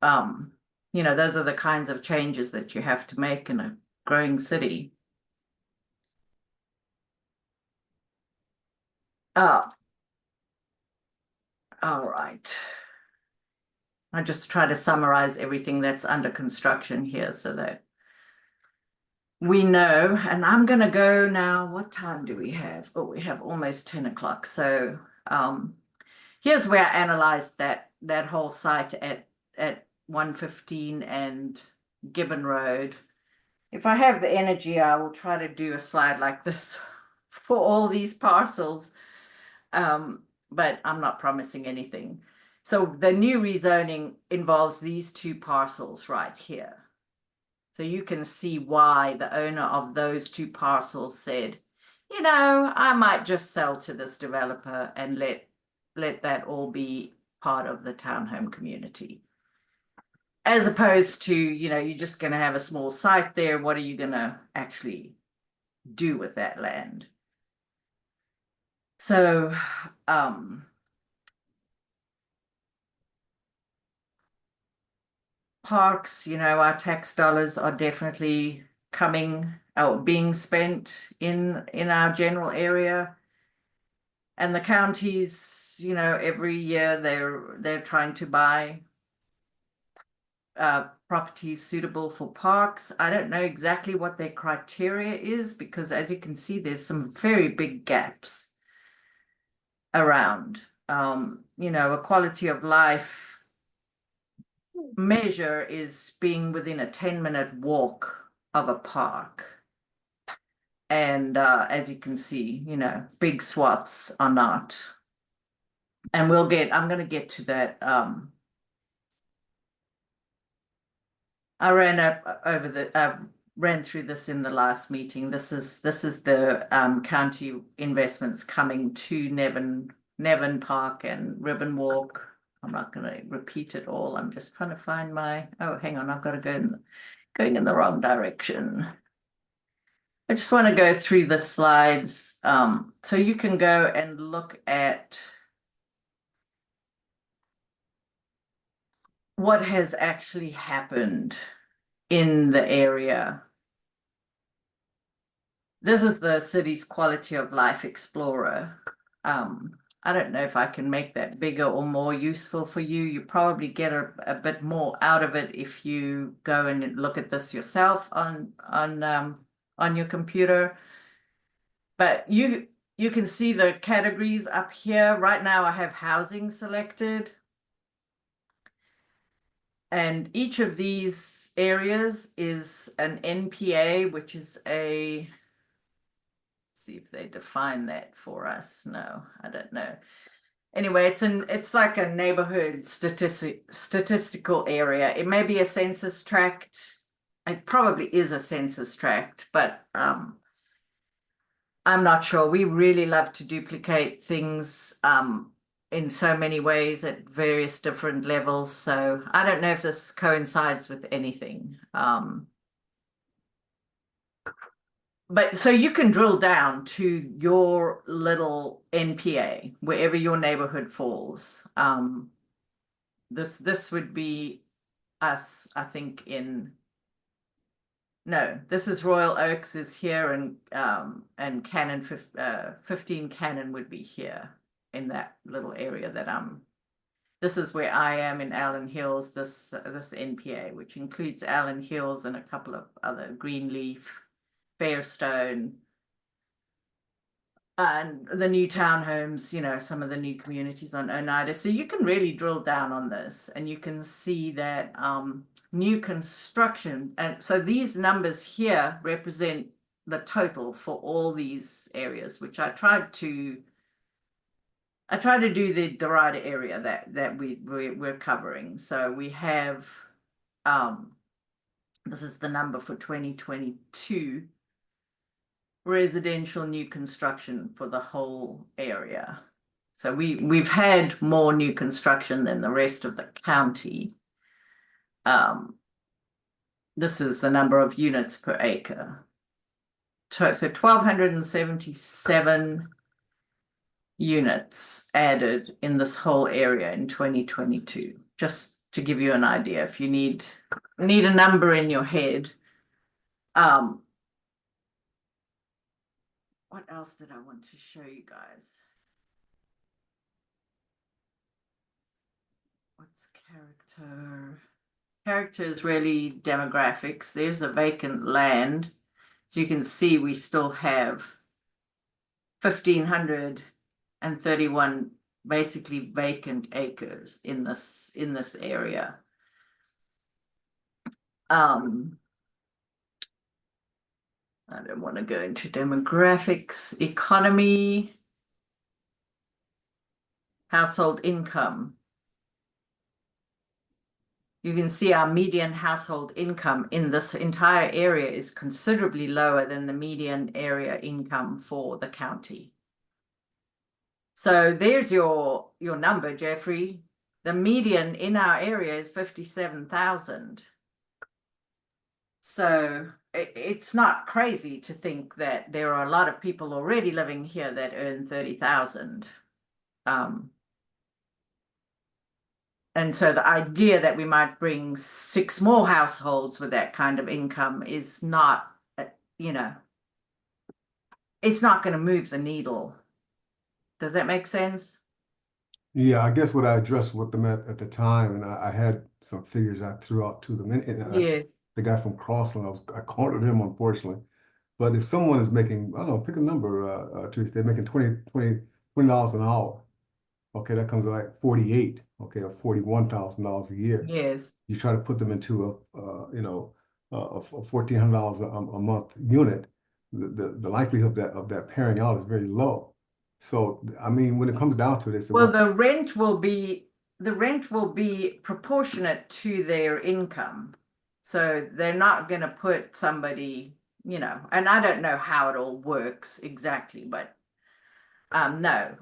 those are the kinds of changes that you have to make in a growing city. All right. I just try to summarize everything that's under construction here so that we know. And I'm going to go now. What time do we have? Oh, we have almost 10 o'clock. So here's where I analyzed that whole site at 115 and Gibbon Road. If I have the energy, I will try to do a slide like this for all these parcels, but I'm not promising anything. So the new rezoning involves these two parcels right here. So you can see why the owner of those two parcels said, I might just sell to this developer and let that all be part of the townhome community. As opposed to, you're just going to have a small site there. What are you going to actually do with that land? So, parks, you know, our tax dollars are definitely coming or being spent in our general area. And the counties, you know, every year they're trying to buy properties suitable for parks. I don't know exactly what their criteria is, because as you can see, there's some very big gaps around. You know, a quality of life measure is being within a 10-minute walk of a park. And as you can see, you know, big swaths are not. And I'm going to get to that. I ran through this in the last meeting. This is the county investments coming to Nevin Park and Ribbon Walk. I'm not going to repeat it all. I'm just trying to find my, oh, hang on, I've got to going in the wrong direction. I just want to go through the slides so you can go and look at what has actually happened in the area. This is the city's quality of life explorer. I don't know if I can make that bigger or more useful for you. You probably get a bit more out of it if you go and look at this yourself on your computer. But you can see the categories up here. Right now I have housing selected. And each of these areas is an NPA, which is let's see if they define that for us. No, I don't know. Anyway, it's like a neighborhood statistical area. It may be a census tract. It probably is a census tract, but I'm not sure. We really love to duplicate things in so many ways at various different levels. So I don't know if this coincides with anything. But so you can drill down to your little NPA, wherever your neighborhood falls. This would be us, I think, no, this is Royal Oaks is here, and Cannon 15 Cannon would be here in that little area that this is where I am in Allen Hills, this NPA, which includes Allen Hills and a couple of other Greenleaf, Fairstone, and the new townhomes, you know, some of the new communities on Oneida. So you can really drill down on this, and you can see that new construction. And so these numbers here represent the total for all these areas, which I tried to do the Derita area that we're covering. So we have, this is the number for 2022. Residential new construction for the whole area. So we've had more new construction than the rest of the county. This is the number of units per acre. So 1,277 units added in this whole area in 2022. Just to give you an idea, if you need a number in your head. What else did I want to show you guys? What's character? Character is really demographics. There's a vacant land. So you can see we still have 1,531 basically vacant acres in this area. I don't want to go into demographics, economy, household income. You can see our median household income in this entire area is considerably lower than the median area income for the county. So there's your number, Jeffrey. The median in our area is 57,000. So it's not crazy to think that there are a lot of people already living here that earn 30,000. And so the idea that we might bring 6 more households with that kind of income is not, you know, it's not going to move the needle. Does that make sense? Yeah, I guess what I addressed with them at the time, and I had some figures I threw out to them. And Yeah. the guy from Crossland, I cornered him, unfortunately. But if someone is making, I don't know, pick a number, Teresa, they're making $20 an hour. Okay, that comes to like 48, okay, or $41,000 a year. Yes. You try to put them into a $1,400 a month unit, the likelihood of that pairing out is very low. So, I mean, when it comes down to this, Well, the rent will be proportionate to their income. So they're not going to put somebody, you know, and I don't know how it all works exactly, but no,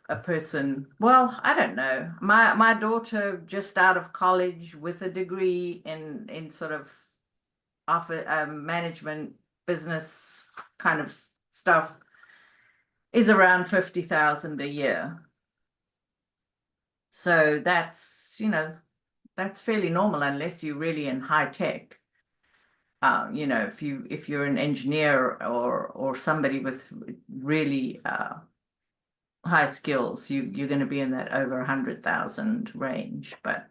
a person, well, I don't know. My daughter just out of college with a degree in sort of management business kind of stuff is around 50,000 a year. So that's, you know, that's fairly normal unless you're really in high tech. You know, if you're an engineer or somebody with really high skills, you're going to be in that over 100,000 range. But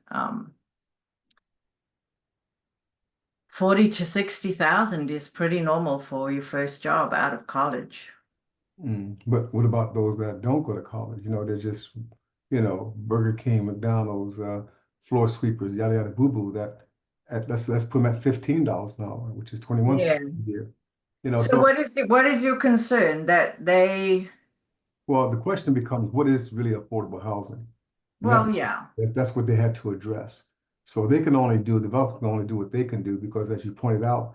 40 to 60,000 is pretty normal for your first job out of college. But what about those that don't go to college? You know, they're just, you know, Burger King, McDonald's, floor sweepers, yada yada boo boo. Let's put them at $15 an hour, which is 21 Yeah. a year. You know, So what is your concern that they? Well, the question becomes, what is really affordable housing? And Well, yeah. that's what they had to address. So developers can only do what they can do because, as you pointed out,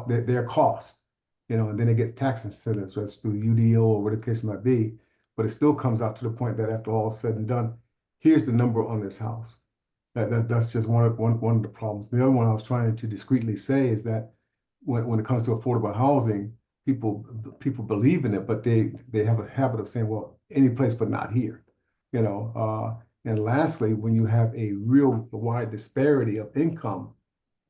their cost, you know, and then they get tax incentives, whether it's through UDO or whatever the case might be. But it still comes out to the point that after all is said and done, here's the number on this house. That's just one of the problems. The other one I was trying to discreetly say is that when it comes to affordable housing, people believe in it, but they have a habit of saying, well, any place but not here, you know. And lastly, when you have a real wide disparity of income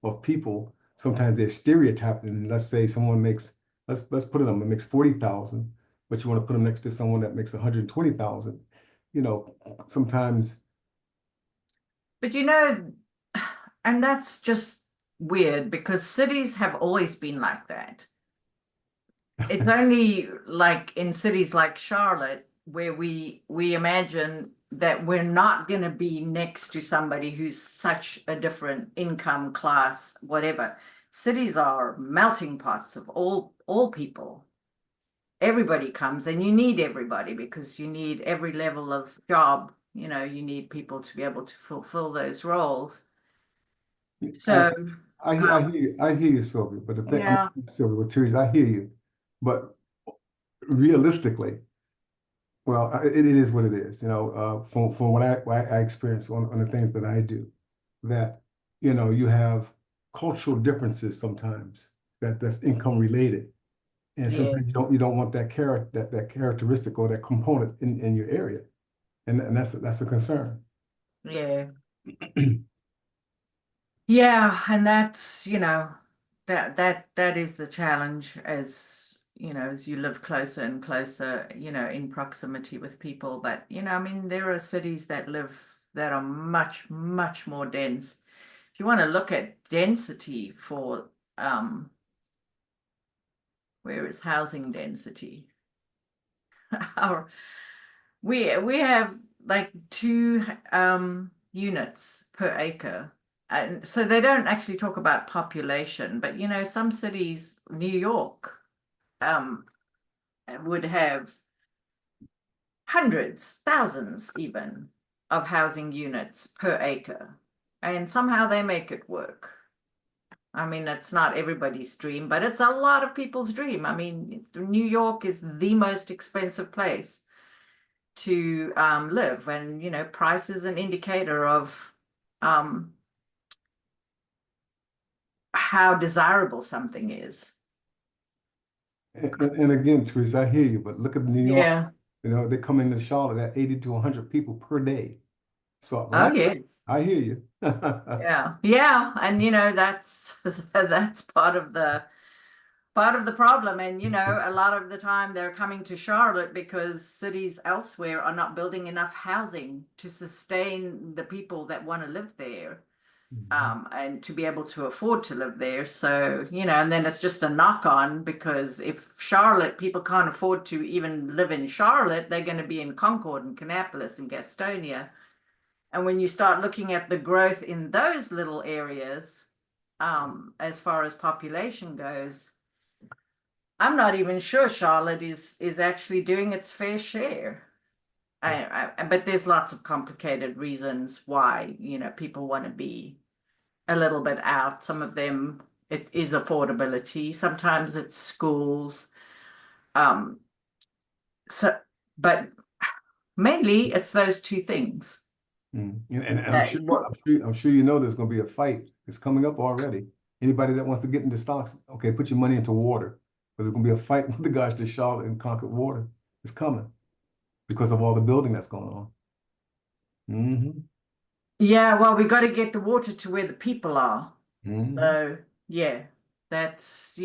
of people, sometimes they're stereotyping. Let's say someone makes, let's put it on, it makes 40,000, but you want to put them next to someone that makes 120,000. You know, sometimes. But you know, and that's just weird because cities have always been like that. It's only like in cities like Charlotte where we imagine that we're not going to be next to somebody who's such a different income class, whatever. Cities are melting pots of all people. Everybody comes, and you need everybody because you need every level of job. You know, you need people to be able to fulfill those roles. So I hear you, Sylvia. But the thing, yeah. Sylvia, with Teresa, I hear you. But realistically, well, it is what it is. You know, from what I experience on the things that I do, that you know, you have cultural differences sometimes that's income related, and sometimes Yes. you don't want that characteristic or that component in your area, and that's a concern. Yeah. Yeah, and that's, you know, that is the challenge as, you know, as you live closer and closer, you know, in proximity with people. But, you know, I mean, there are cities that are much, much more dense. If you want to look at density for where is housing density? We have like 2 units per acre. And so they don't actually talk about population, but you know, some cities, New York, would have hundreds, thousands even of housing units per acre. And somehow they make it work. I mean, it's not everybody's dream, but it's a lot of people's dream. I mean, New York is the most expensive place to live, and you know, price is an indicator of how desirable something is. And again, Teresa, I hear you, but look at New York. Yeah. You know, they come into Charlotte at 80 to 100 people per day. So, Oh, yes. I hear you. Yeah. Yeah. And that's that's part of the problem. And a lot of the time they're coming to Charlotte because cities elsewhere are not building enough housing to sustain the people that want to live there. And to be able to afford to live there. So, and then it's just a knock on, because if Charlotte, people can't afford to even live in Charlotte, they're going to be in Concord and Kannapolis and Gastonia. And when you start looking at the growth in those little areas, as far as population goes, I'm not even sure Charlotte is actually doing its fair share. But there's lots of complicated reasons why, people want to be a little bit out. Some of them, it is affordability. Sometimes it's schools. So, but mainly it's those two things. And I'm sure you know there's going to be a fight. It's coming up already. Anybody that wants to get into stocks, okay, put your money into water, because there's going to be a fight with the guys to Charlotte and Concord Water. It's coming because of all the building that's going on. Yeah, well, we got to get the water to where the people are. Mhm. So yeah, that's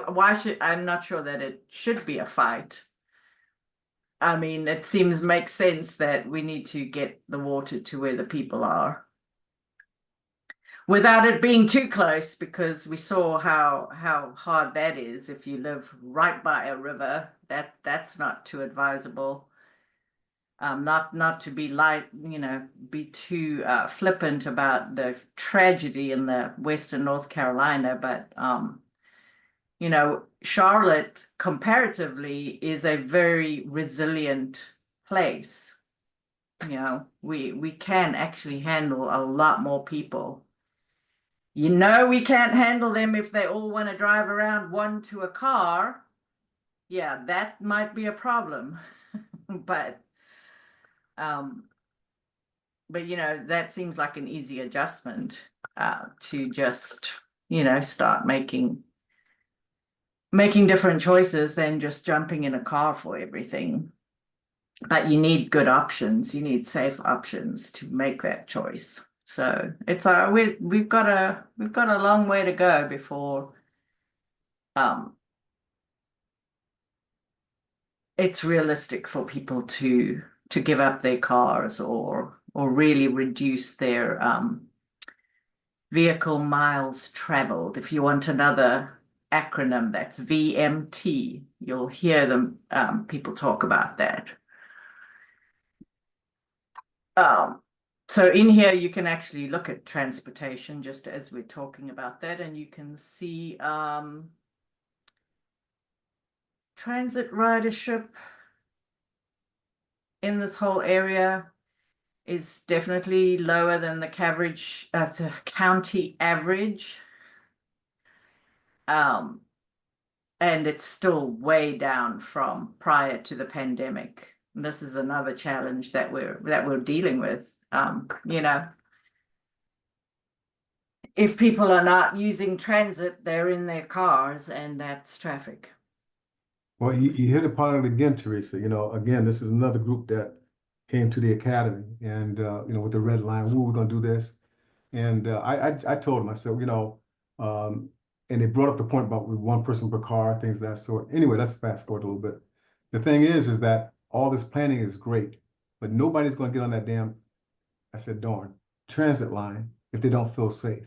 why should, I'm not sure that it should be a fight. I mean, it makes sense that we need to get the water to where the people are without it being too close, because we saw how hard that is if you live right by a river. That's not too advisable. Not to be be too flippant about the tragedy in the Western North Carolina, but Charlotte comparatively is a very resilient place. We can actually handle a lot more people. We can't handle them if they all want to drive around one to a car. Yeah, that might be a problem. But that seems like an easy adjustment to just start making different choices than just jumping in a car for everything. But you need good options. You need safe options to make that choice. So it's we've got a long way to go before it's realistic for people to give up their cars or really reduce their vehicle miles traveled. If you want another acronym, that's VMT. You'll hear them people talk about that. So in here you can actually look at transportation just as we're talking about that, and you can see transit ridership in this whole area is definitely lower than the county average. And it's still way down from prior to the pandemic. This is another challenge that we're dealing with. If people are not using transit, they're in their cars, and that's traffic. Well, you hit upon it again, Teresa. Again, this is another group that came to the academy, and with the red line, we're going to do this. And I told them, I said, and they brought up the point about one person per car, things of that sort. Anyway, let's fast forward a little bit. The thing is that all this planning is great, but nobody's going to get on that damn, I said, darn, transit line if they don't feel safe.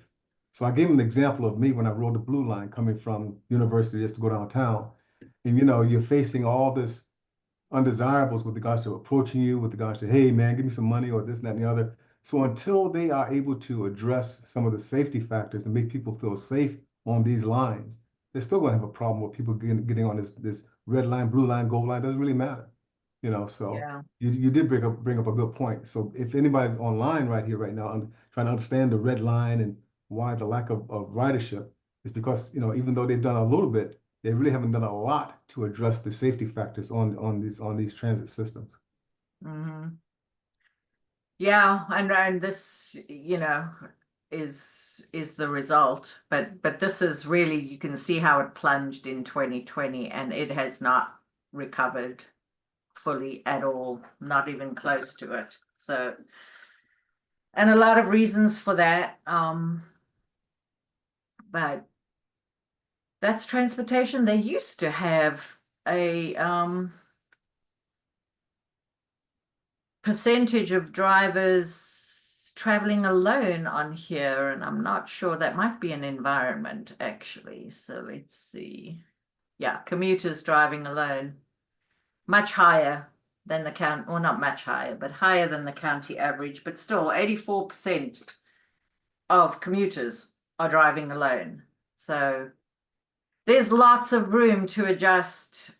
So I gave them an example of me when I rode the blue line coming from university just to go downtown. And you're facing all this undesirables with regards to approaching you, with regards to, hey man, give me some money or this, and that, and the other. So until they are able to address some of the safety factors and make people feel safe on these lines, they're still going to have a problem with people getting on this red line, blue line, gold line. Doesn't really matter, So Yeah. you did bring up a good point. So if anybody's online right here right now and trying to understand the red line and why the lack of ridership is because even though they've done a little bit, they really haven't done a lot to address the safety factors on these transit systems. Mm-hmm. Yeah, and this, is the result. But this is really, you can see how it plunged in 2020, and it has not recovered fully at all, not even close to it. So And a lot of reasons for that. But that's transportation. They used to have a percentage of drivers traveling alone on here, and I'm not sure, that might be an environment actually. So let's see. Yeah, commuters driving alone, much higher than the county, or not much higher, but higher than the county average, but still 84% of commuters are driving alone. So there's lots of room to adjust.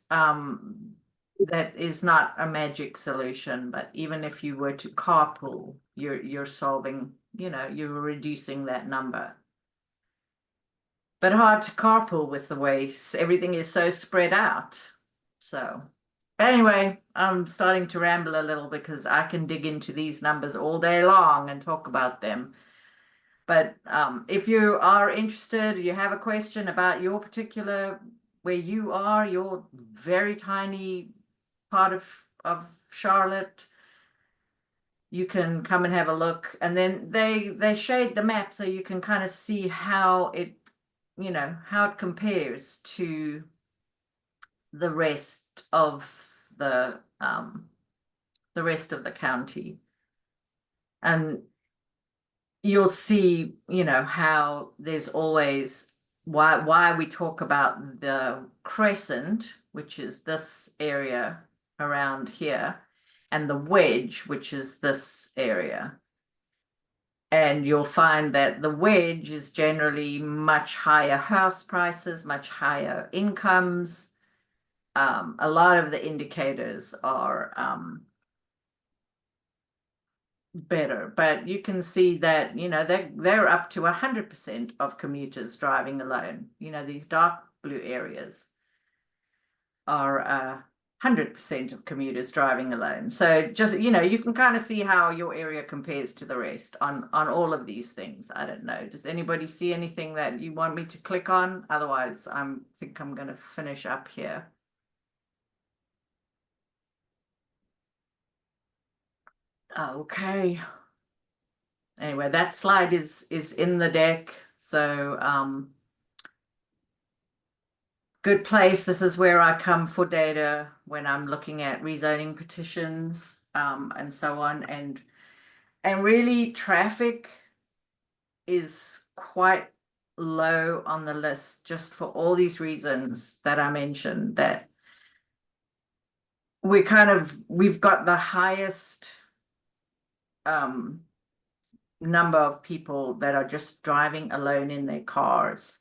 That is not a magic solution, but even if you were to carpool, you're solving, you're reducing that number. But hard to carpool with the way everything is so spread out. So anyway, I'm starting to ramble a little because I can dig into these numbers all day long and talk about them. But if you are interested, you have a question about your particular, where you are, your very tiny part of Charlotte, you can come and have a look. And then they shade the map so you can kind of see how it, how it compares to the rest of the county. And you'll see, how there's always why we talk about the crescent, which is this area around here, and the wedge, which is this area. And you'll find that the wedge is generally much higher house prices, much higher incomes. A lot of the indicators are better, but you can see that they're up to 100% of commuters driving alone. These dark blue areas are 100% of commuters driving alone. So just you can kind of see how your area compares to the rest on all of these things. I don't know, does anybody see anything that you want me to click on? Otherwise, I think I'm going to finish up here. Okay. Anyway, that slide is in the deck. So good place. This is where I come for data when I'm looking at rezoning petitions and so on. And really traffic is quite low on the list, just for all these reasons that I mentioned, that we've got the highest number of people that are just driving alone in their cars.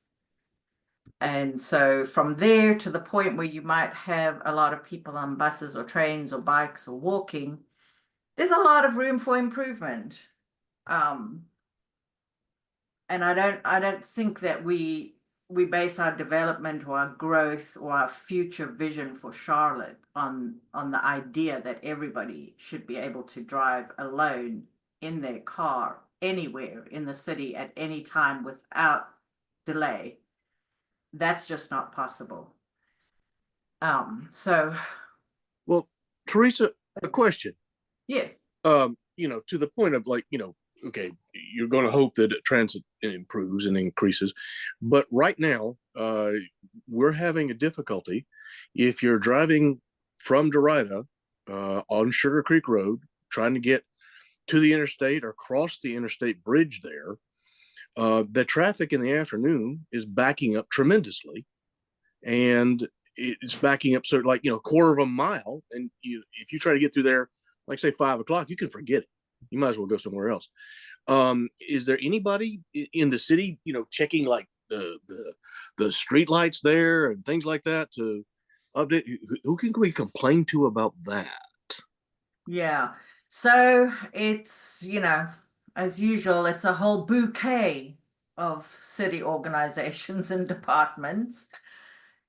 And so from there to the point where you might have a lot of people on buses or trains or bikes or walking, there's a lot of room for improvement. And I don't think that we base our development or our growth or our future vision for Charlotte on the idea that everybody should be able to drive alone in their car anywhere in the city at any time without delay. That's just not possible. So. Well, Teresa, a question. Yes. To the point of okay, you're going to hope that transit improves and increases, but right now, we're having a difficulty. If you're driving from Derita on Sugar Creek Road, trying to get to the interstate or cross the interstate bridge there, the traffic in the afternoon is backing up tremendously, and it's backing up a quarter of a mile. And if you try to get through there, like say 5 o'clock, you can forget it. You might as well go somewhere else. Is there anybody in the city, checking like the street lights there and things like that to update? Who can we complain to about that? Yeah. So it's, as usual, it's a whole bouquet of city organizations and departments.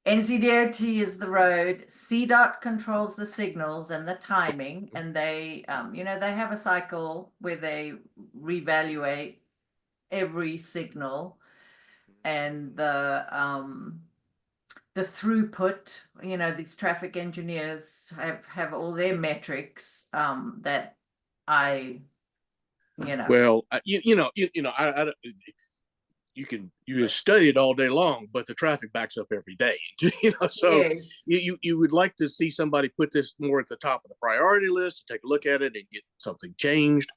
NCDOT is the road, CDOT controls the signals and the timing, and they, they have a cycle where they reevaluate every signal, and the throughput, these traffic engineers have all their metrics that I you know. Well, you can study it all day long, but the traffic backs up every day. So Yes. you would like to see somebody put this more at the top of the priority list, take a look at it and get something changed.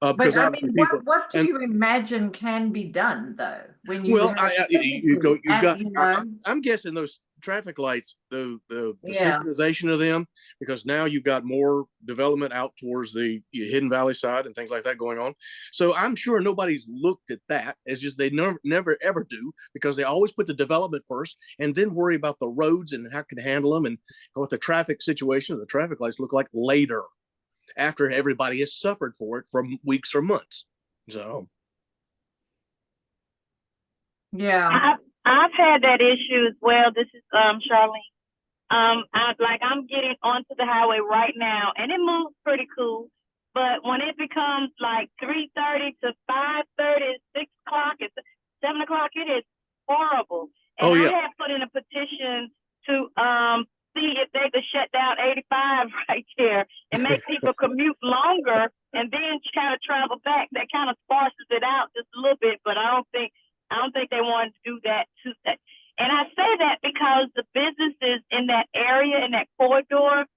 Because But I obviously mean, people, what do and you imagine can be done though when you well, have you've got. you know, I'm guessing those traffic lights, the Yeah. synchronization of them, because now you've got more development out towards the Hidden Valley side and things like that going on. So I'm sure nobody's looked at that. It's just they never ever do, because they always put the development first and then worry about the roads and how can handle them and what the traffic situation, the traffic lights look like later, after everybody has suffered for it for weeks or months. So yeah. I've had that issue as well. This is Charlene. I'm getting onto the highway right now, and it moves pretty cool. But when it becomes like 3:30 to 5:30, 6 o'clock, it's 7 o'clock, it is horrible. And I have put in a petition to see if they could shut down 85 right there and make people commute longer and then kind of travel back. That kind of sparses it out just a little bit, but I don't think they wanted to do that too. And I say that because the businesses in that area, in that corridor,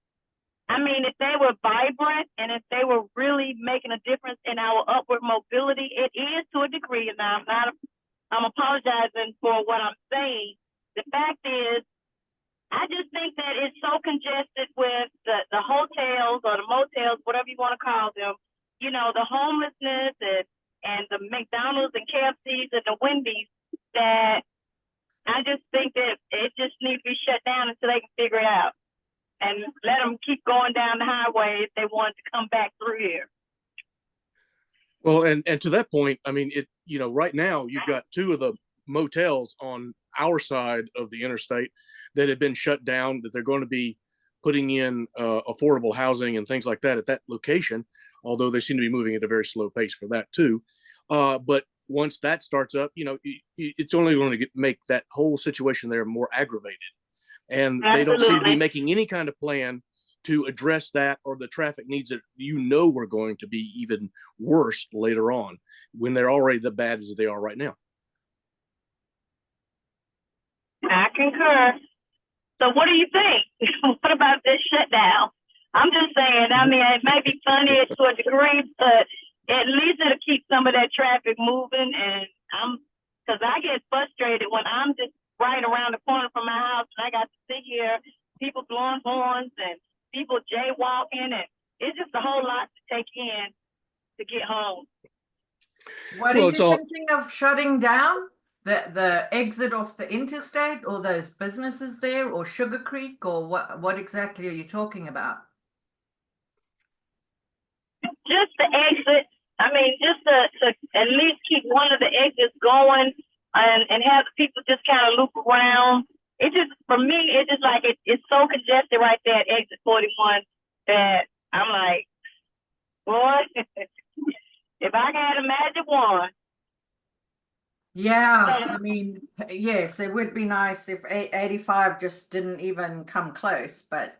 I mean, if they were vibrant and if they were really making a difference in our upward mobility, it is to a degree. And I'm apologizing for what I'm saying. The fact is, I just think that it's so congested with the hotels or the motels, whatever you want to call them, you know, the homelessness and the McDonald's and KFC's and the Wendy's, that I just think that it just needs to be shut down until they can figure it out and let them keep going down the highway if they want to come back through here. Well, and to that point, I mean, right now you've got two of the motels on our side of the interstate that have been shut down, that they're going to be putting in affordable housing and things like that at that location, although they seem to be moving at a very slow pace for that too. But once that starts up, it's only going to make that whole situation there more aggravated. And Absolutely. They don't seem to be making any kind of plan to address that, or the traffic needs that we're going to be even worse later on, when they're already the bad as they are right now. I concur. So what do you think? What about this shutdown? I'm just saying, I mean, it may be funny to a degree, but at least it'll keep some of that traffic moving. And because I get frustrated when I'm just right around the corner from my house and I got to sit here, people blowing horns and people jaywalking, and it's just a whole lot to take in to get home. What are you thinking of shutting down? The exit off the interstate, or those businesses there, or Sugar Creek, or what exactly are you talking about? Just the exit. I mean, just to at least keep one of the exits going and have the people just kind of loop around. It just, for me, it's just like it's so congested right there at exit 41 that I'm like, boy, if I had a magic wand. Yeah, I mean, yes, it would be nice if 85 just didn't even come close, but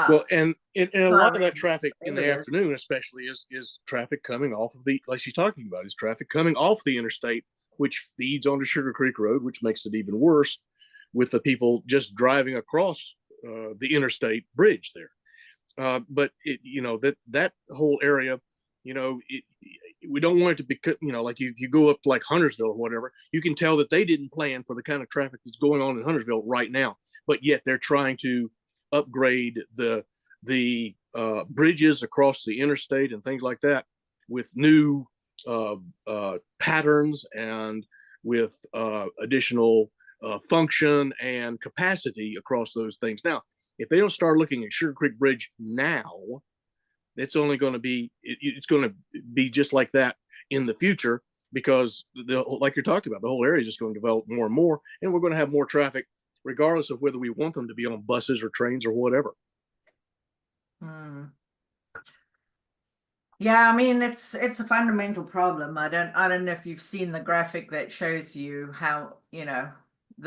well, and a lot of that traffic in the afternoon, especially, is traffic coming off of like she's talking about, is traffic coming off the interstate, which feeds onto Sugar Creek Road, which makes it even worse with the people just driving across the interstate bridge there. But that whole area, we don't want it to be, like if you go up to like Huntersville or whatever, you can tell that they didn't plan for the kind of traffic that's going on in Huntersville right now, but yet they're trying to upgrade the bridges across the interstate and things like that with new patterns and with additional function and capacity across those things. Now, if they don't start looking at Sugar Creek Bridge now, it's only going to be, it's going to be just like that in the future, because like you're talking about, the whole area is just going to develop more and more, and we're going to have more traffic regardless of whether we want them to be on buses or trains or whatever. Yeah, I mean, it's a fundamental problem. I don't know if you've seen the graphic that shows you how,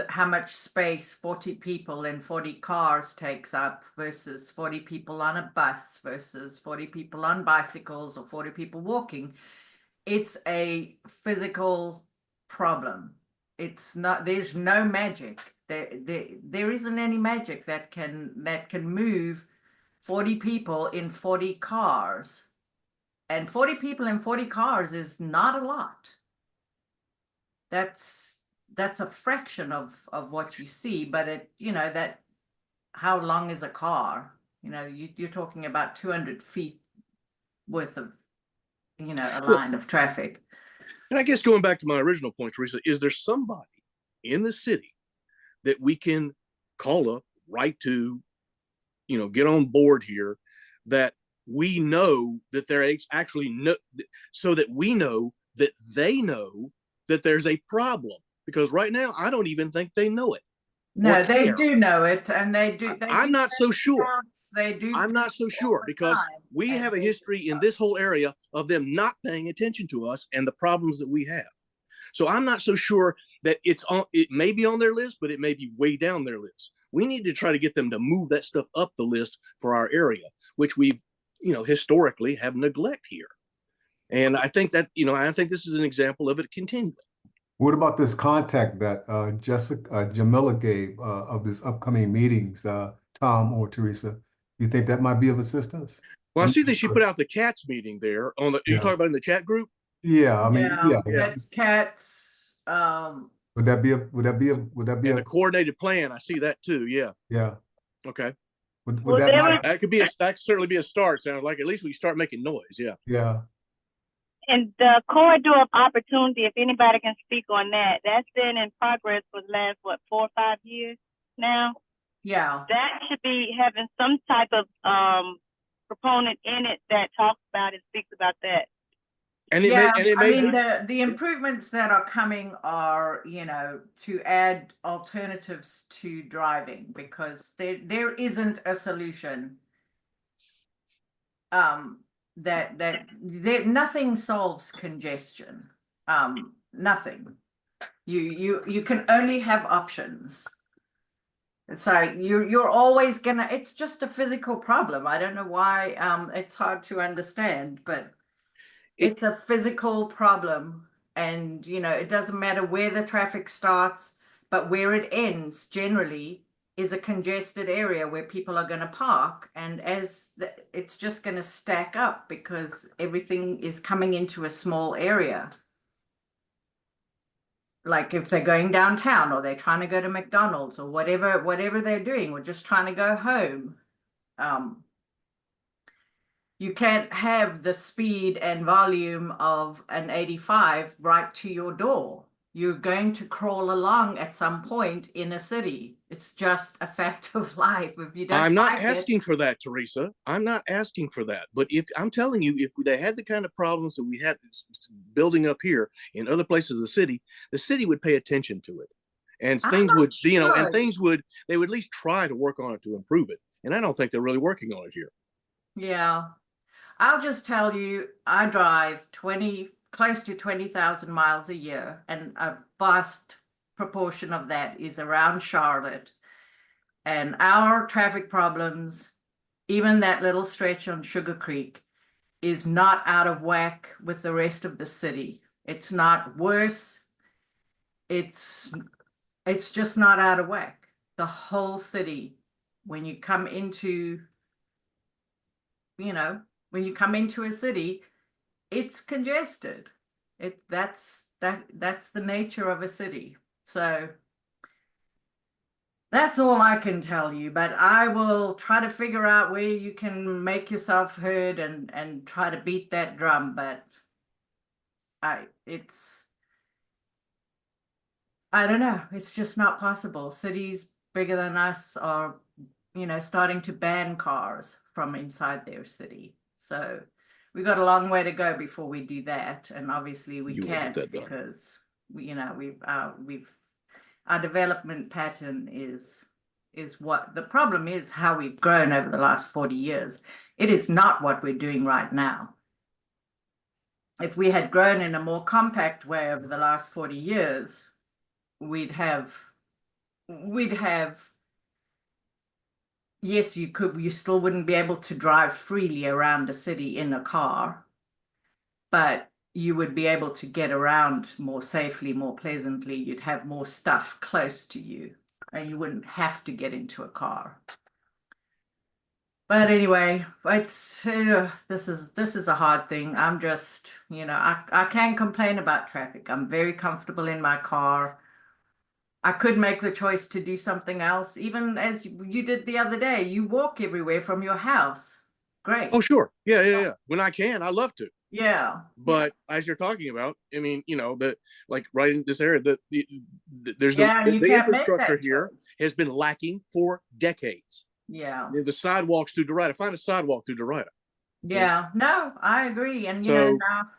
how much space 40 people in 40 cars takes up versus 40 people on a bus versus 40 people on bicycles or 40 people walking. It's a physical problem. It's not, there's no magic. There isn't any magic that can move 40 people in 40 cars. And 40 people in 40 cars is not a lot. That's a fraction of what you see, but it, you know, that how long is a car? You know, you're talking about 200 feet worth of, you know, a line of traffic. And I guess going back to my original point, Teresa, is there somebody in the city that we can call up, write to, you know, get on board here, that we know that they're actually no, so that we know that they know that there's a problem? Because right now, I don't even think they know it. No, they do know it, and they do. I'm not so sure. They do. I'm not so sure, because we have a history in this whole area of them not paying attention to us and the problems that we have. So I'm not so sure that it's on. It may be on their list, but it may be way down their list. We need to try to get them to move that stuff up the list for our area, which we, you know, historically have neglect here. And I think that, you know, I think this is an example of it continuing. What about this contact that Jamila gave of this upcoming meetings, Tom or Teresa? You think that might be of assistance? Well, I see that she put out the cats meeting there on the, you talking about in the chat group? Yeah, I mean, yeah. That's cats. Would that be a coordinated plan? I see that too. Yeah. Yeah. Okay. Would that could be that could certainly be a start. Sounds like at least we start making noise. Yeah. Yeah. And the corridor of opportunity, if anybody can speak on that, that's been in progress for the last, what, 4 or 5 years now? Yeah. That should be having some type of proponent in it that talks about and speaks about that. And it may, I mean, the improvements that are coming are, you know, to add alternatives to driving, because there isn't a solution. Nothing solves congestion. Nothing. You can only have options. So you're always gonna. It's just a physical problem. I don't know why it's hard to understand, but it's a physical problem, and you know, it doesn't matter where the traffic starts, but where it ends generally is a congested area where people are going to park, and it's just going to stack up because everything is coming into a small area. Like if they're going downtown or they're trying to go to McDonald's or whatever they're doing, we're just trying to go home. You can't have the speed and volume of an 85 right to your door. You're going to crawl along at some point in a city. It's just a fact of life. If you don't, I'm not asking for that, Teresa. I'm not asking for that. But if I'm telling you, if they had the kind of problems that we had building up here in other places of the city would pay attention to it, and things would, you know, and they would at least try to work on it to improve it. And I don't think they're really working on it here. Yeah. I'll just tell you, I drive close to 20,000 miles a year, and a vast proportion of that is around Charlotte. And our traffic problems, even that little stretch on Sugar Creek, is not out of whack with the rest of the city. It's not worse. It's just not out of whack. The whole city, when you come into, you know, when you come into a city, it's congested. That's the nature of a city. So that's all I can tell you, but I will try to figure out where you can make yourself heard and try to beat that drum. But I don't know. It's just not possible. Cities bigger than us are, you know, starting to ban cars from inside their city. So we've got a long way to go before we do that, and obviously we can't, because you know, our development pattern is what the problem is. How we've grown over the last 40 years. It is not what we're doing right now. If we had grown in a more compact way over the last 40 years, we'd have we'd have, yes, you still wouldn't be able to drive freely around a city in a car, but you would be able to get around more safely, more pleasantly. You'd have more stuff close to you, and you wouldn't have to get into a car. But anyway, it's this is a hard thing. I'm just, I can't complain about traffic. I'm very comfortable in my car. I could make the choice to do something else, even as you did the other day. You walk everywhere from your house. Great. Oh, sure. Yeah. When I can, I love to. Yeah. But as you're talking about, I mean, that like right in this area, there's Yeah, no you the can't make infrastructure that here choice. has been lacking for decades. Yeah. The sidewalks through Derita. Find a sidewalk through Derita. Yeah. No, I agree. And So- now.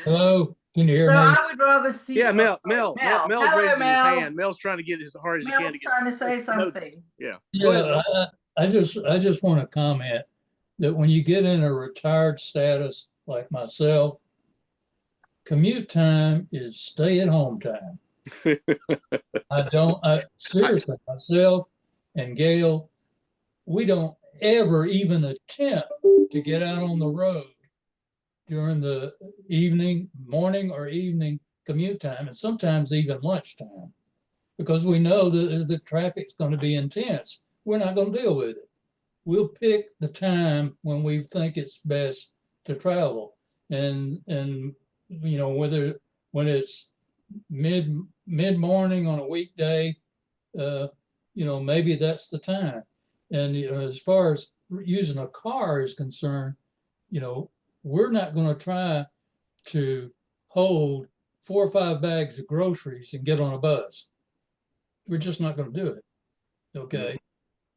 Hello, can you hear So me? I would rather see. Yeah, Mel's Mel's Hello, raising Mel. his hand. Mel's trying to get as hard as he can Mel's to get trying to say noticed. something. Yeah. Go ahead, Yeah, Mel. I just want to comment that when you get in a retired status like myself, commute time is stay at home time. Seriously, myself and Gail, we don't ever even attempt to get out on the road during the morning or evening commute time, and sometimes even lunchtime, because we know that the traffic's going to be intense. We're not going to deal with it. We'll pick the time when we think it's best to travel, and whether when it's mid morning on a weekday, maybe that's the time. And as far as using a car is concerned, we're not going to try to hold 4 or 5 bags of groceries and get on a bus. We're just not going to do it. Okay.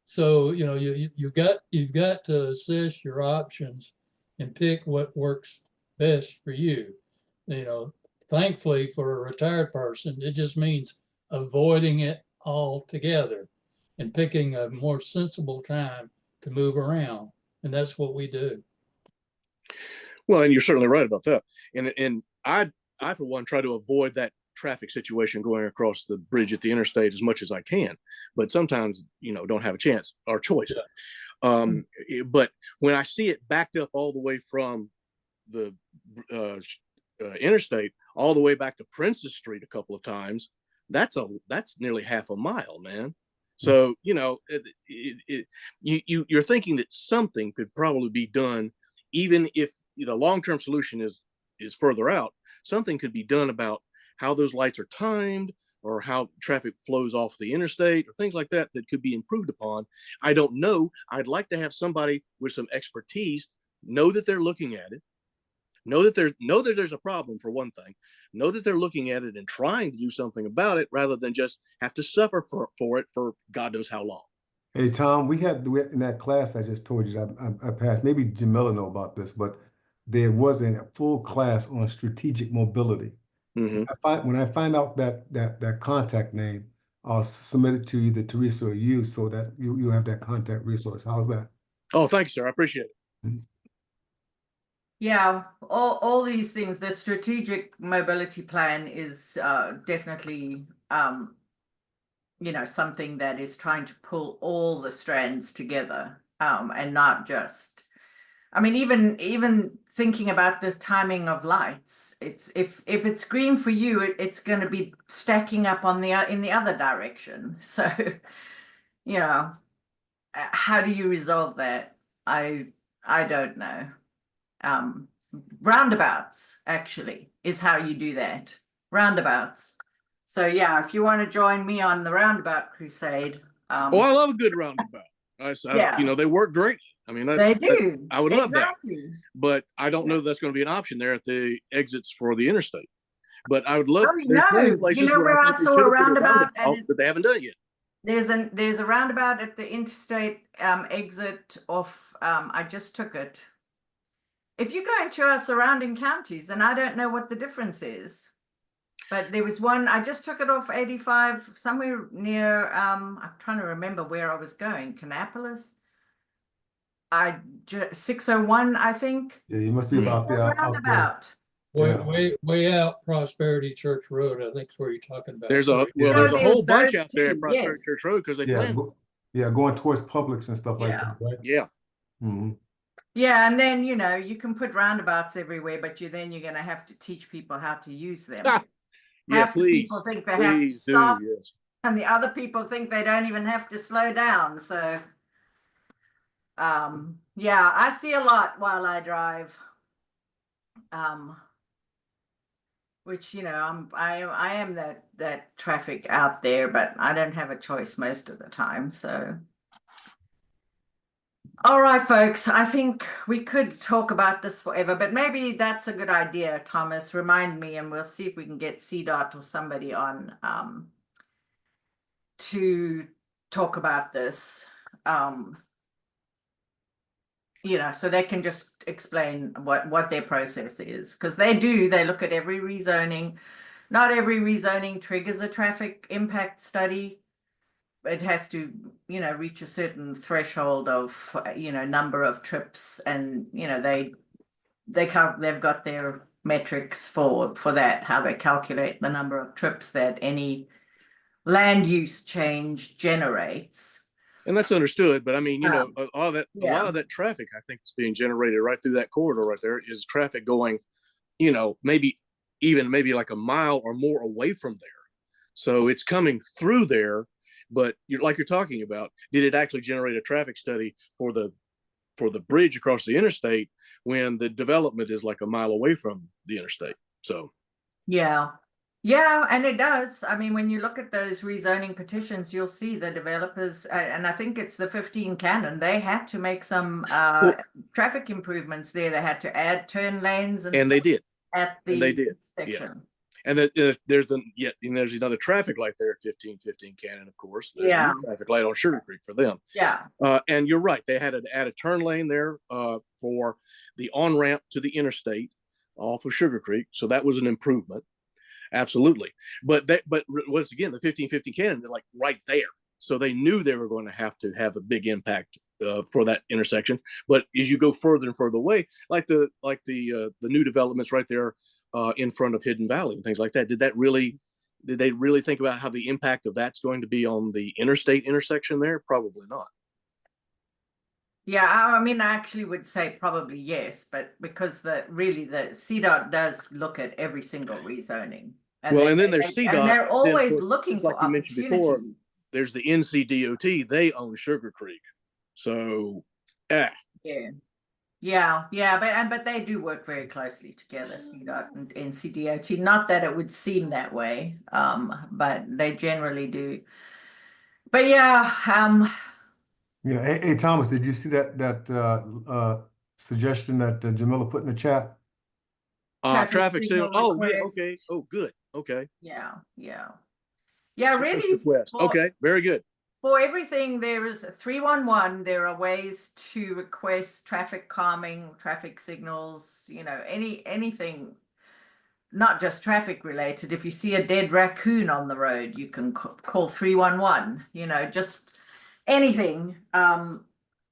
So, you've got to assess your options and pick what works best for you. Thankfully for a retired person, it just means avoiding it altogether and picking a more sensible time to move around. And that's what we do. Well, and you're certainly right about that. And I for one try to avoid that traffic situation going across the bridge at the interstate as much as I can, but sometimes don't have a chance or choice. Yeah. But when I see it backed up all the way from the interstate all the way back to Princess Street a couple of times, that's nearly half a mile, man. So you're thinking that something could probably be done, even if the long-term solution is further out. Something could be done about how those lights are timed, or how traffic flows off the interstate, or things like that could be improved upon. I don't know. I'd like to have somebody with some expertise know that they're looking at it, know that there's a problem, for one thing, know that they're looking at it and trying to do something about it, rather than just have to suffer for it for God knows how long. Hey, Tom, we had in that class I just told you I passed, maybe Jamila know about this, but there was a full class on strategic mobility. Mm-hmm. When I find out that contact name, I'll submit it to either Teresa or you, so that you have that contact resource. How's that? Oh, thanks, sir. I appreciate it. Yeah, all these things. The strategic mobility plan is definitely something that is trying to pull all the strands together, and not just, I mean, even thinking about the timing of lights. It's if it's green for you, it's going to be stacking up in the other direction. So, how do you resolve that? I don't know. Roundabouts actually is how you do that. Roundabouts. So yeah, if you want to join me on the roundabout crusade. I love a good roundabout. Yeah. They work great. I mean, They do. I would love that, exactly. but I don't know that's going to be an option there at the exits for the interstate. But I would love. Oh, There's plenty of no. places Where I think they saw should a have put roundabout that they haven't done yet. There's a roundabout at the interstate exit off. I just took it. If you go into our surrounding counties, then I don't know what the difference is. But there was one, I just took it off 85, somewhere near, I'm trying to remember where I was going, Kannapolis. 601, I think. Yeah, you must be about there. Roundabout. Way out Prosperity Church Road, I think is where you're talking about. There's Where a you- there's a whole there's bunch those out there at too, Prosperity yes. Church Road because they Yeah, planned. yeah, going towards Publix and stuff like Yeah. that, right? Yeah. Mhm. Yeah, and then you can put roundabouts everywhere, but you're gonna have to teach people how to use them. Ah, yeah, Half the please, people think they have to please do. stop, Yes. and the other people think they don't even have to slow down. So, yeah, I see a lot while I drive. Which I am that traffic out there, but I don't have a choice most of the time. So, all right, folks, I think we could talk about this forever, but maybe that's a good idea, Thomas. Remind me, and we'll see if we can get CDOT or somebody on to talk about this. So they can just explain what their process is, because they look at every rezoning. Not every rezoning triggers a traffic impact study. It has to, reach a certain threshold of, number of trips, and they've got their metrics for that, how they calculate the number of trips that any land use change generates. And that's understood, but I mean, a lot Yeah. of that traffic, I think, is being generated right through that corridor right there. Is traffic going, maybe like a mile or more away from there. So it's coming through there, but you're talking about, did it actually generate a traffic study for the bridge across the interstate when the development is like a mile away from the interstate? So yeah, and it does. I mean, when you look at those rezoning petitions, you'll see the developers, and I think it's the 15 Cannon, they had to make some traffic improvements there. They had to add turn lanes and they did at the and they did section. Yeah. And there's another traffic light there at 1515 Cannon, of course. There's a new traffic light on Sugar Creek for them. Yeah. And you're right, they had to add a turn lane there for the on-ramp to the interstate off of Sugar Creek. So that was an improvement. Absolutely. But once again, the 1515 Cannon, they're like right there. So they knew they were going to have a big impact for that intersection. But as you go further and further away, like the new developments right there in front of Hidden Valley and things like that, did they really think about how the impact of that's going to be on the interstate intersection there? Probably not. Yeah, I mean, I actually would say probably yes, but because the CDOT does look at every single rezoning. And then there's CDOT, and they're always course, looking for like you mentioned before, opportunity. there's the NCDOT, they own Sugar Creek. So, Yeah, but they do work very closely together, CDOT and NCDOT. Not that it would seem that way, but they generally do. But yeah, Yeah. Hey, Thomas, did you see that suggestion that Jamila put in the chat? traffic signal. Oh, yeah. request. Okay. Oh, good. Okay. Yeah, Request really. request. Okay. Very good. For everything, there is 311. There are ways to request traffic calming, traffic signals, anything, not just traffic related. If you see a dead raccoon on the road, you can call 311, just anything.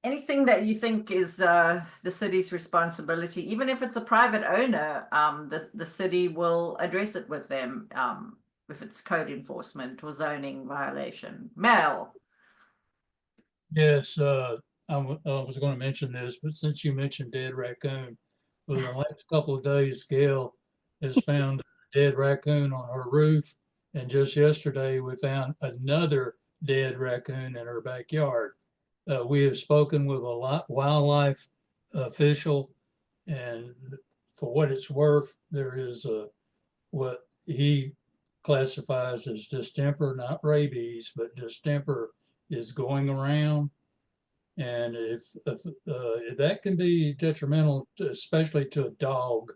Anything that you think is the city's responsibility, even if it's a private owner, the city will address it with them if it's code enforcement or zoning violation. Mel. Yes, I was going to mention this, but since you mentioned dead raccoon, for the last couple of days, Gail has found a dead raccoon on her roof, and just yesterday we found another dead raccoon in her backyard. We have spoken with a wildlife official, and for what it's worth, there is what he classifies as distemper, not rabies, but distemper is going around, and if that can be detrimental, especially to a dog,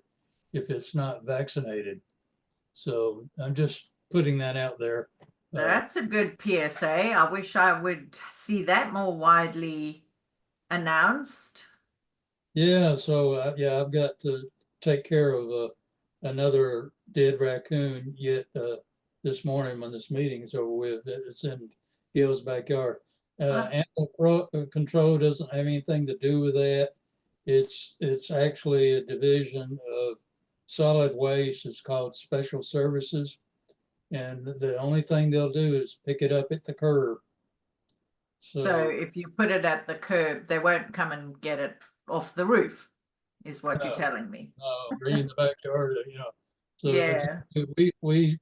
if it's not vaccinated. So I'm just putting that out there. That's a good PSA. I wish I would see that more widely announced. Yeah, so yeah, I've got to take care of another dead raccoon yet this morning when this meeting is over with. It's in Gil's backyard. Animal control doesn't have anything to do with that. It's actually a division solid waste is called special services. And the only thing they'll do is pick it up at the curb. So if you put it at the curb, they won't come and get it off the roof, is what you're No. telling me. Bring in the backyard, you know. So Yeah. we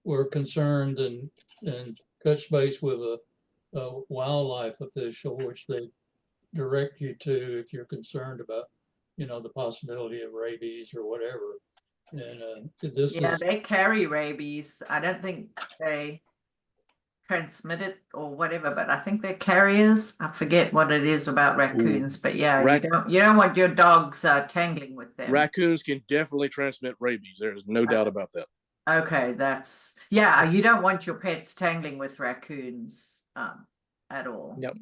were concerned and touched base with a wildlife official, which they direct you to if you're concerned about, you know, the possibility of rabies or whatever. And this Yeah, is they carry rabies. I don't think they transmit it or whatever, but I think they're carriers. I forget what it is about raccoons, but yeah, you don't want your dogs tangling with them. Raccoons can definitely transmit rabies. There's no doubt about that. Okay, that's yeah, you don't want your pets tangling with raccoons at all. Yep.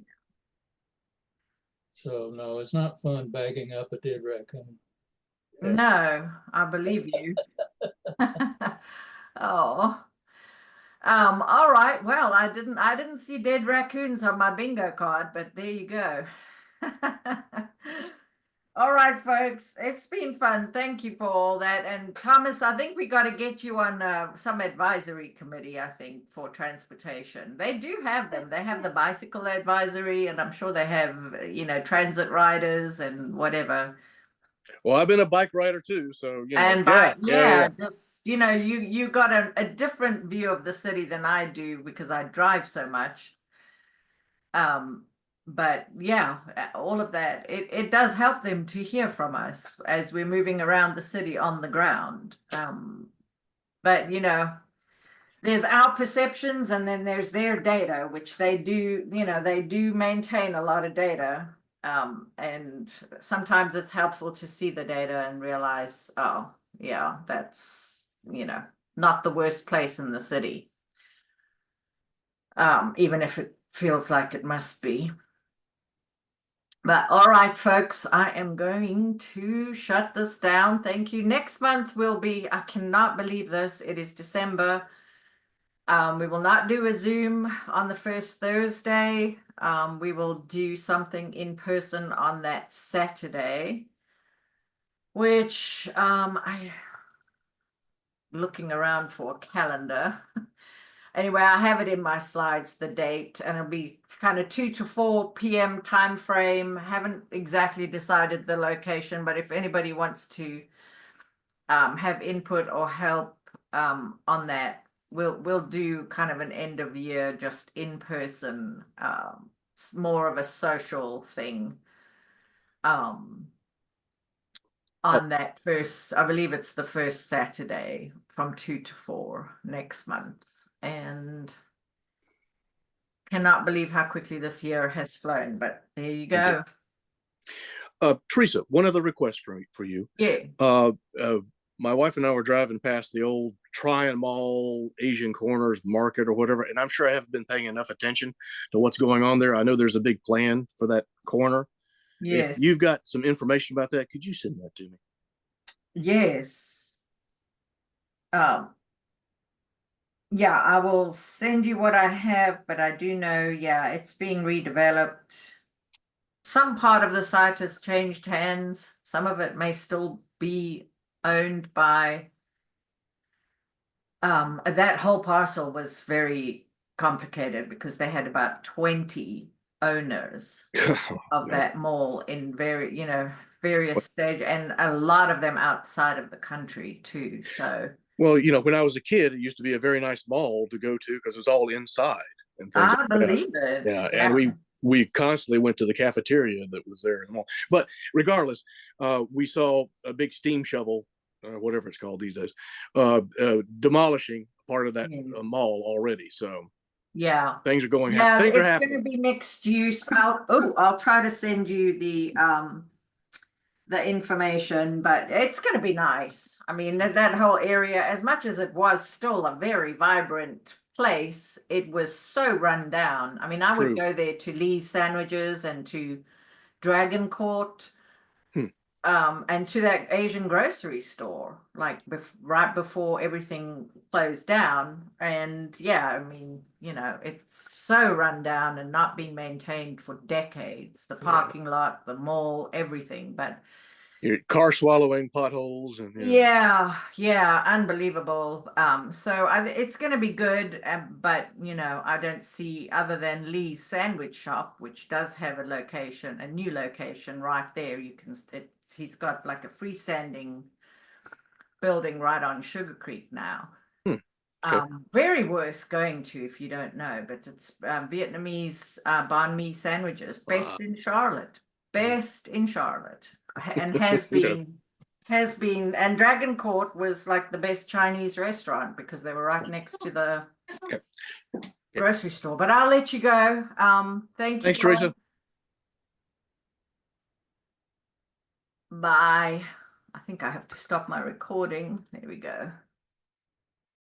so no, it's not fun bagging up a dead raccoon. No, I believe you. Oh. All right. Well, I didn't see dead raccoons on my bingo card, but there you go. All right, folks, it's been fun. Thank you for all that. And Thomas, I think we got to get you on some advisory committee, I think, for transportation. They do have them. They have the bicycle advisory, and I'm sure they have, you know, transit riders and whatever. Well, I've been a bike rider too, so you know. And just you know, you got a different view of the city than I do because I drive so much. But yeah, all of that, it does help them to hear from us as we're moving around the city on the ground. But you know, there's our perceptions and then there's their data, which they do, you know, they do maintain a lot of data. And sometimes it's helpful to see the data and realize, oh, yeah, that's, you know, not the worst place in the city. Even if it feels like it must be. But all right, folks, I am going to shut this down. Thank you. Next month will be, I cannot believe this, it is December. We will not do a Zoom on the first Thursday. We will do something in person on that Saturday, which I looking around for a calendar. Anyway, I have it in my slides, the date, and it'll be kind of 2 to 4 p.m. time frame. Haven't exactly decided the location, but if anybody wants to have input or help on that, we'll do kind of an end of year, just in person, more of a social thing. On that first, I believe it's the first Saturday from 2 to 4 next month. And cannot believe how quickly this year has flown, but there you go. Teresa, one other request for you. Yeah. My wife and I were driving past the old Tryon Mall Asian Corners Market or whatever, and I'm sure I haven't been paying enough attention to what's going on there. I know there's a big plan for that corner. Yes. If you've got some information about that, could you send that to me? Yes. Yeah, I will send you what I have, but I do know, yeah, it's being redeveloped. Some part of the site has changed hands. Some of it may still be owned by that whole parcel was very complicated because they had about 20 owners of that mall in various stages, and a lot of them outside of the country too. So well, you know, when I was a kid, it used to be a very nice mall to go to because it was all inside and things I believe it. Yeah, and we constantly went to the cafeteria that was there in the mall. But regardless, we saw a big steam shovel, whatever it's called these days, demolishing part of that mall already. So yeah, things are going. Yeah, things are it's happening. going to be mixed use. I'll try to send you the information, but it's going to be nice. I mean, that whole area, as much as it was still a very vibrant place, it was so run down. I mean, I would go there to Lee's Sandwiches and to Dragon Court, and to that Asian grocery store, like right before everything closed down. And yeah, I mean, you know, it's so run down and not been maintained for decades. The parking lot, the mall, everything. But your car swallowing potholes and Yeah, unbelievable. So it's going to be good, but I don't see, other than Lee's Sandwich Shop, which does have a new location right there. He's got like a freestanding building right on Sugar Creek now. Okay. Very worth going to if you don't know, but it's Vietnamese banh mi sandwiches, best in Charlotte, and has been, and Dragon Court was like the best Chinese restaurant because they were right next to the grocery store. But I'll let you go. Thank you. Thanks, Teresa. Bye. I think I have to stop my recording. There we go.